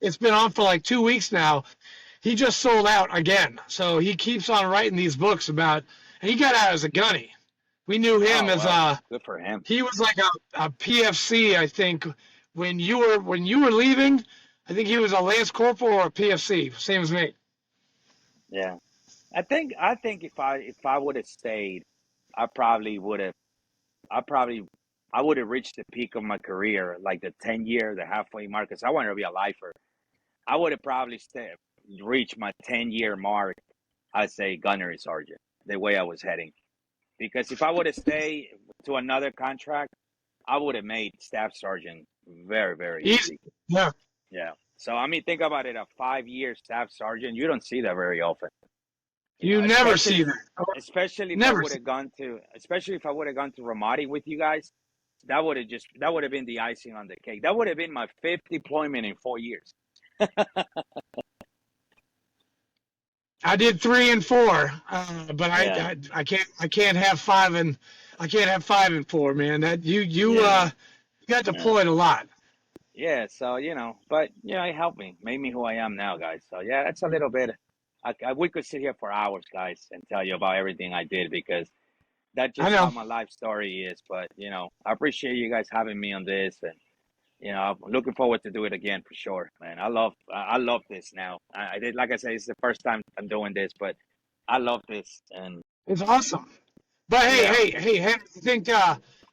it's been on for like 2 weeks now. He just sold out again. So he keeps on writing these books about, and he got out as a gunny. We knew him Oh, as wow. Good for him. he was like a PFC, I think, when you were leaving. I think he was a Lance Corporal or a PFC, same as me. Yeah. I think if I would have stayed, I probably would have I would have reached the peak of my career, like the 10-year, the halfway mark, because I wanted to be a lifer. I would have probably reached my 10-year mark as a gunnery sergeant, the way I was heading. Because if I would have stayed to another contract, I would have made staff sergeant very, very easy. Yeah. Yeah. So, I mean, think about it, a 5-year staff sergeant, you don't see that very often. You never see that. Especially if I Never would see. have gone to Ramadi with you guys. that would have been the icing on the cake. That would have been my 5th deployment in 4 years. I did 3 and 4, but Yeah, I can't have 5 and 4, man. That you yeah, man. got Yeah. deployed a lot. Yeah, so but it helped me, made me who I am now, guys. So yeah, that's a little bit. We could sit here for hours, guys, and tell you about everything I did because that's I just how know. my life story is. But I appreciate you guys having me on this, and I'm looking forward to do it again for sure, man. I love this now. I did, like I said, it's the first time I'm doing this, but I love this, and It's awesome. But yeah, hey, Henry, I think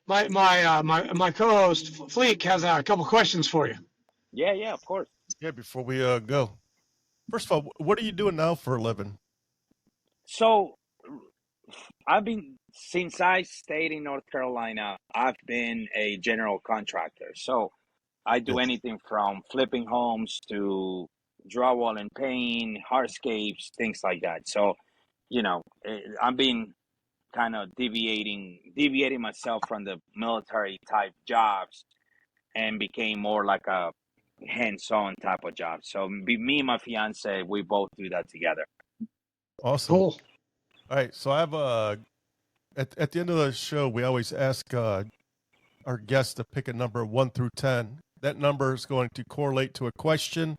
my co-host Fleek has a couple questions for you. yeah, yeah, of course. Yeah, before we go, first of all, what are you doing now for a living? So I've been since I stayed in North Carolina. I've been a general contractor. So I do Yes. anything from flipping homes to drywall and paint, hardscapes, things like that. So, I've been kind of deviating myself from the military type jobs and became more like a hands-on type of job. So me and my fiance, we both do that together. Awesome. Cool. All right, so I have at the end of the show, we always ask our guests to pick a number 1 through 10. That number is going to correlate to a question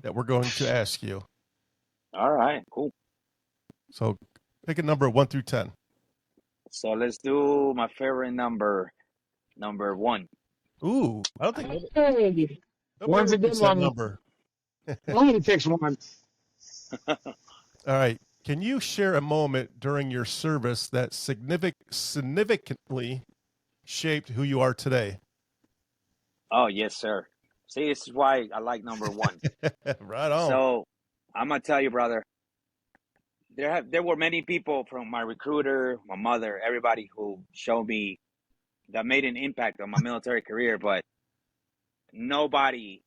that we're going to ask you. All right, cool. So pick a number 1 through 10. So let's do my favorite number 1. Ooh, I don't think Hey, nobody one's ever a good picks that one. number. Nobody picks one. All right. Can you share a moment during your service that significantly shaped who you are today? Oh, yes, sir. See, this is why I like number 1. Right on. So I'm gonna tell you, brother, there were many people from my recruiter, my mother, everybody who showed me that made an impact on my military career, but nobody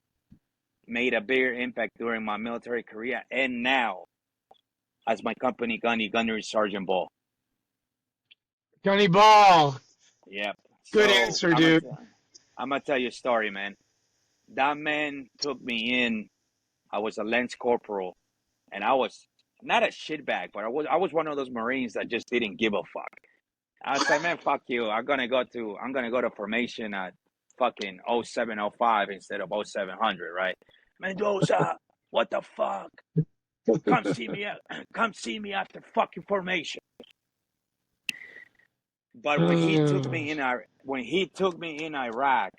made a bigger impact during my military career and now as my company gunnery sergeant ball. Gunny Ball. Yep. Good So answer, dude. I'm gonna tell you a story, man. That man took me in. I was a lance corporal, and I was not a shitbag, but I was one of those Marines that just didn't give a fuck. I was like, man, fuck you. I'm gonna go to formation at fucking 0705 instead of 0700, right? Mendoza, what the fuck? Come see me. Come see me after fucking formation. But when he took me in Iraq,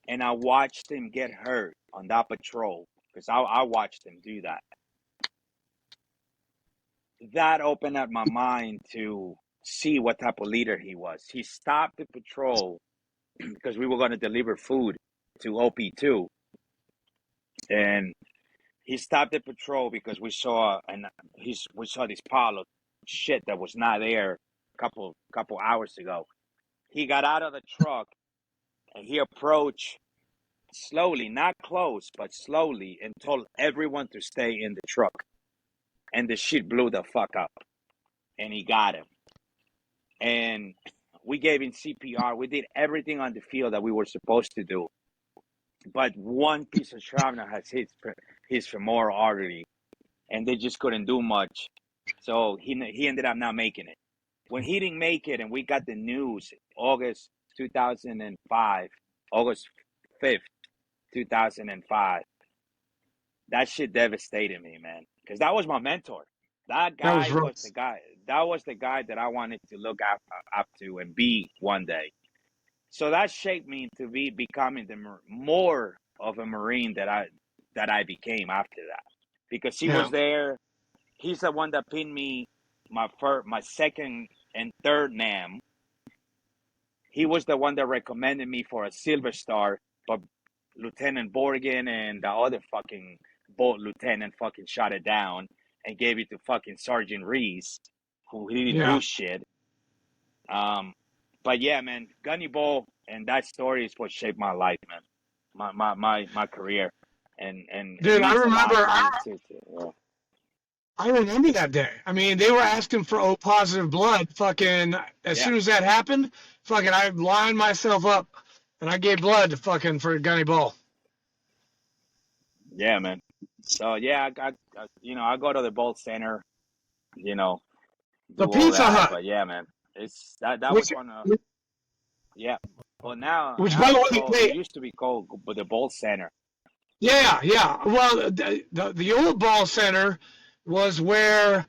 and I watched him get hurt on that patrol, because I watched him do that. That opened up my mind to see what type of leader he was. He stopped the patrol because we were going to deliver food to OP2, and he stopped the patrol because we saw this pile of shit that was not there a couple hours ago. He got out of the truck and he approached slowly, not close, but slowly, and told everyone to stay in the truck. And the shit blew the fuck up. And he got him. And we gave him CPR. We did everything on the field that we were supposed to do. But one piece of shrapnel has hit his femoral artery, and they just couldn't do much. So he ended up not making it. When he didn't make it, and we got the news, August 2005, August 5th, 2005, that shit devastated me, man. Because that was my mentor. That That was guy was rough. the guy. That was the guy that I wanted to look up to and be one day. So that shaped me to be becoming more of a Marine that I became after that. Because he was Yeah. there. He's the one that pinned me my second and third NAM. He was the one that recommended me for a Silver Star, but Lieutenant Borgen and the other fucking boat lieutenant fucking shot it down and gave it to fucking Sergeant Reese, who he didn't Yeah. do shit. But yeah, man, Gunny Ball and that story is what shaped my life, man. My career. And it Dude, I means a lot remember to me too. Yeah. I remember that day. I mean, they were asking for O positive blood. Fucking, as Yeah, soon as that happened, fucking, I lined myself up and I gave blood to fucking for Gunny Ball. yeah, man. So yeah, I go to the Bolt Center, you know, The do all Pizza that. Hut, But yeah, man, it's that was which, one of yeah. But now which by now the it's way, called. It used to be called the Bolt Center. yeah, yeah. Well, the old ball center was where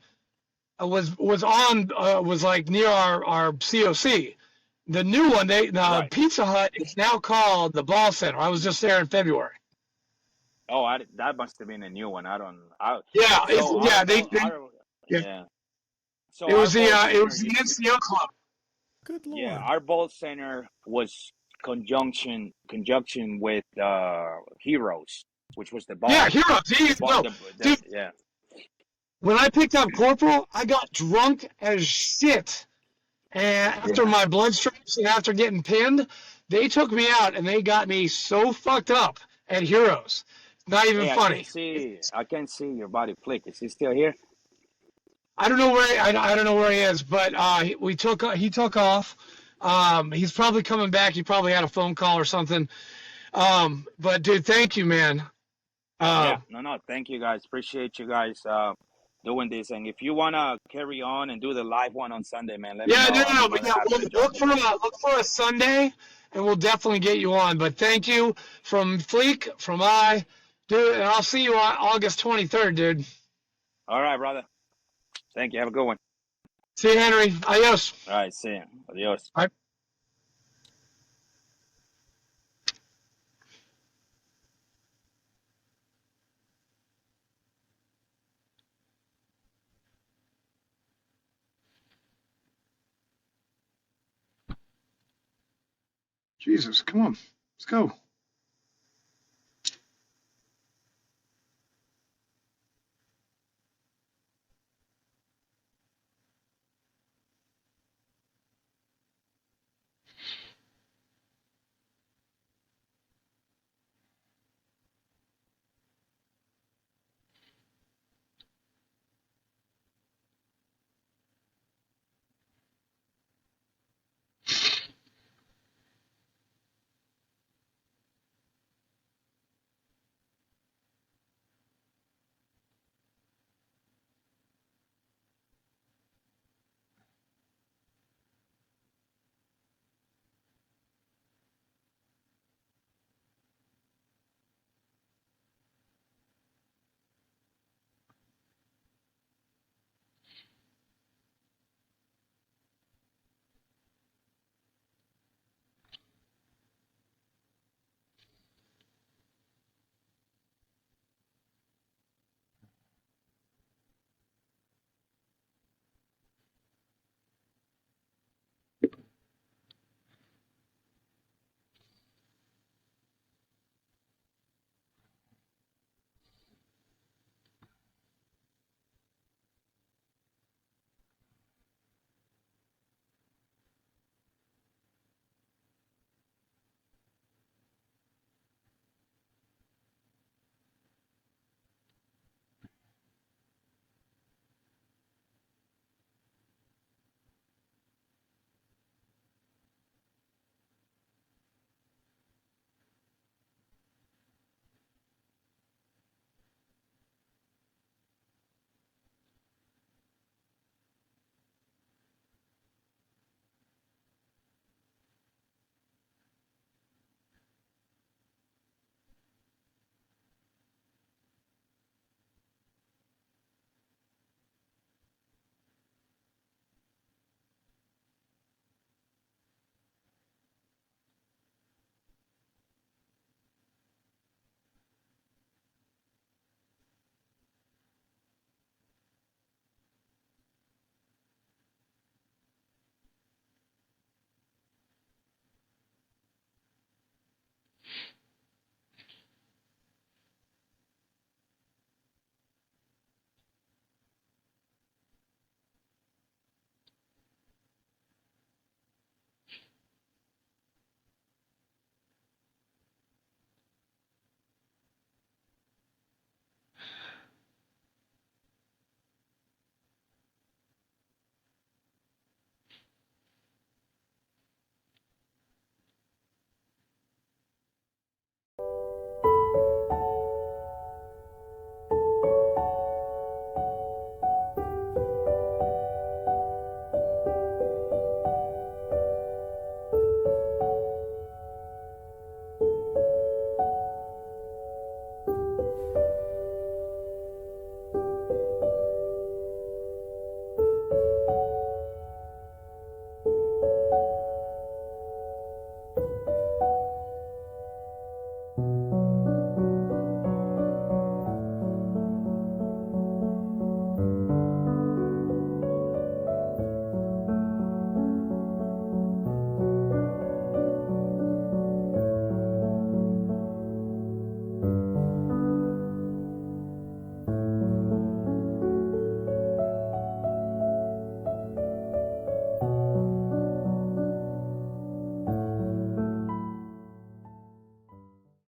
was like near our COC. The new one, the Right. Pizza Hut is now called the Ball Center. I was just there in February. Oh, that must have been a new one. I don't. Yeah, it's So yeah our yeah. yeah. So our Bolt It Center was the used to NCO club. Good yeah, lord. our Bolt Center was conjunction with Heroes, which was the Yeah, bar. Heroes. He, no, The dude. yeah. When I picked up Corporal, I got drunk as shit. And after Yeah. my blood strips and after getting pinned, they took me out and they got me so fucked up at Heroes. Not even Hey, funny. I can see your body flick. Is he still here? I don't know where I don't know where he is, but he took off. He's probably coming back. He probably had a phone call or something. But dude, thank you, man. Yeah, no. Thank you guys. Appreciate you guys doing this. And if you wanna carry on and do the live one on Sunday, man, let me Yeah, know. no, I'll no, be no, more but than yeah, happy we'll to jump in. look for a Sunday, and we'll definitely get you on. But thank you from Fleek, from dude, and I'll see you on August 23rd, dude. All right, brother. Thank you. Have a good one. See you, Henry. Adios. All right, see you. Adios. Bye. Jesus, come on, let's go.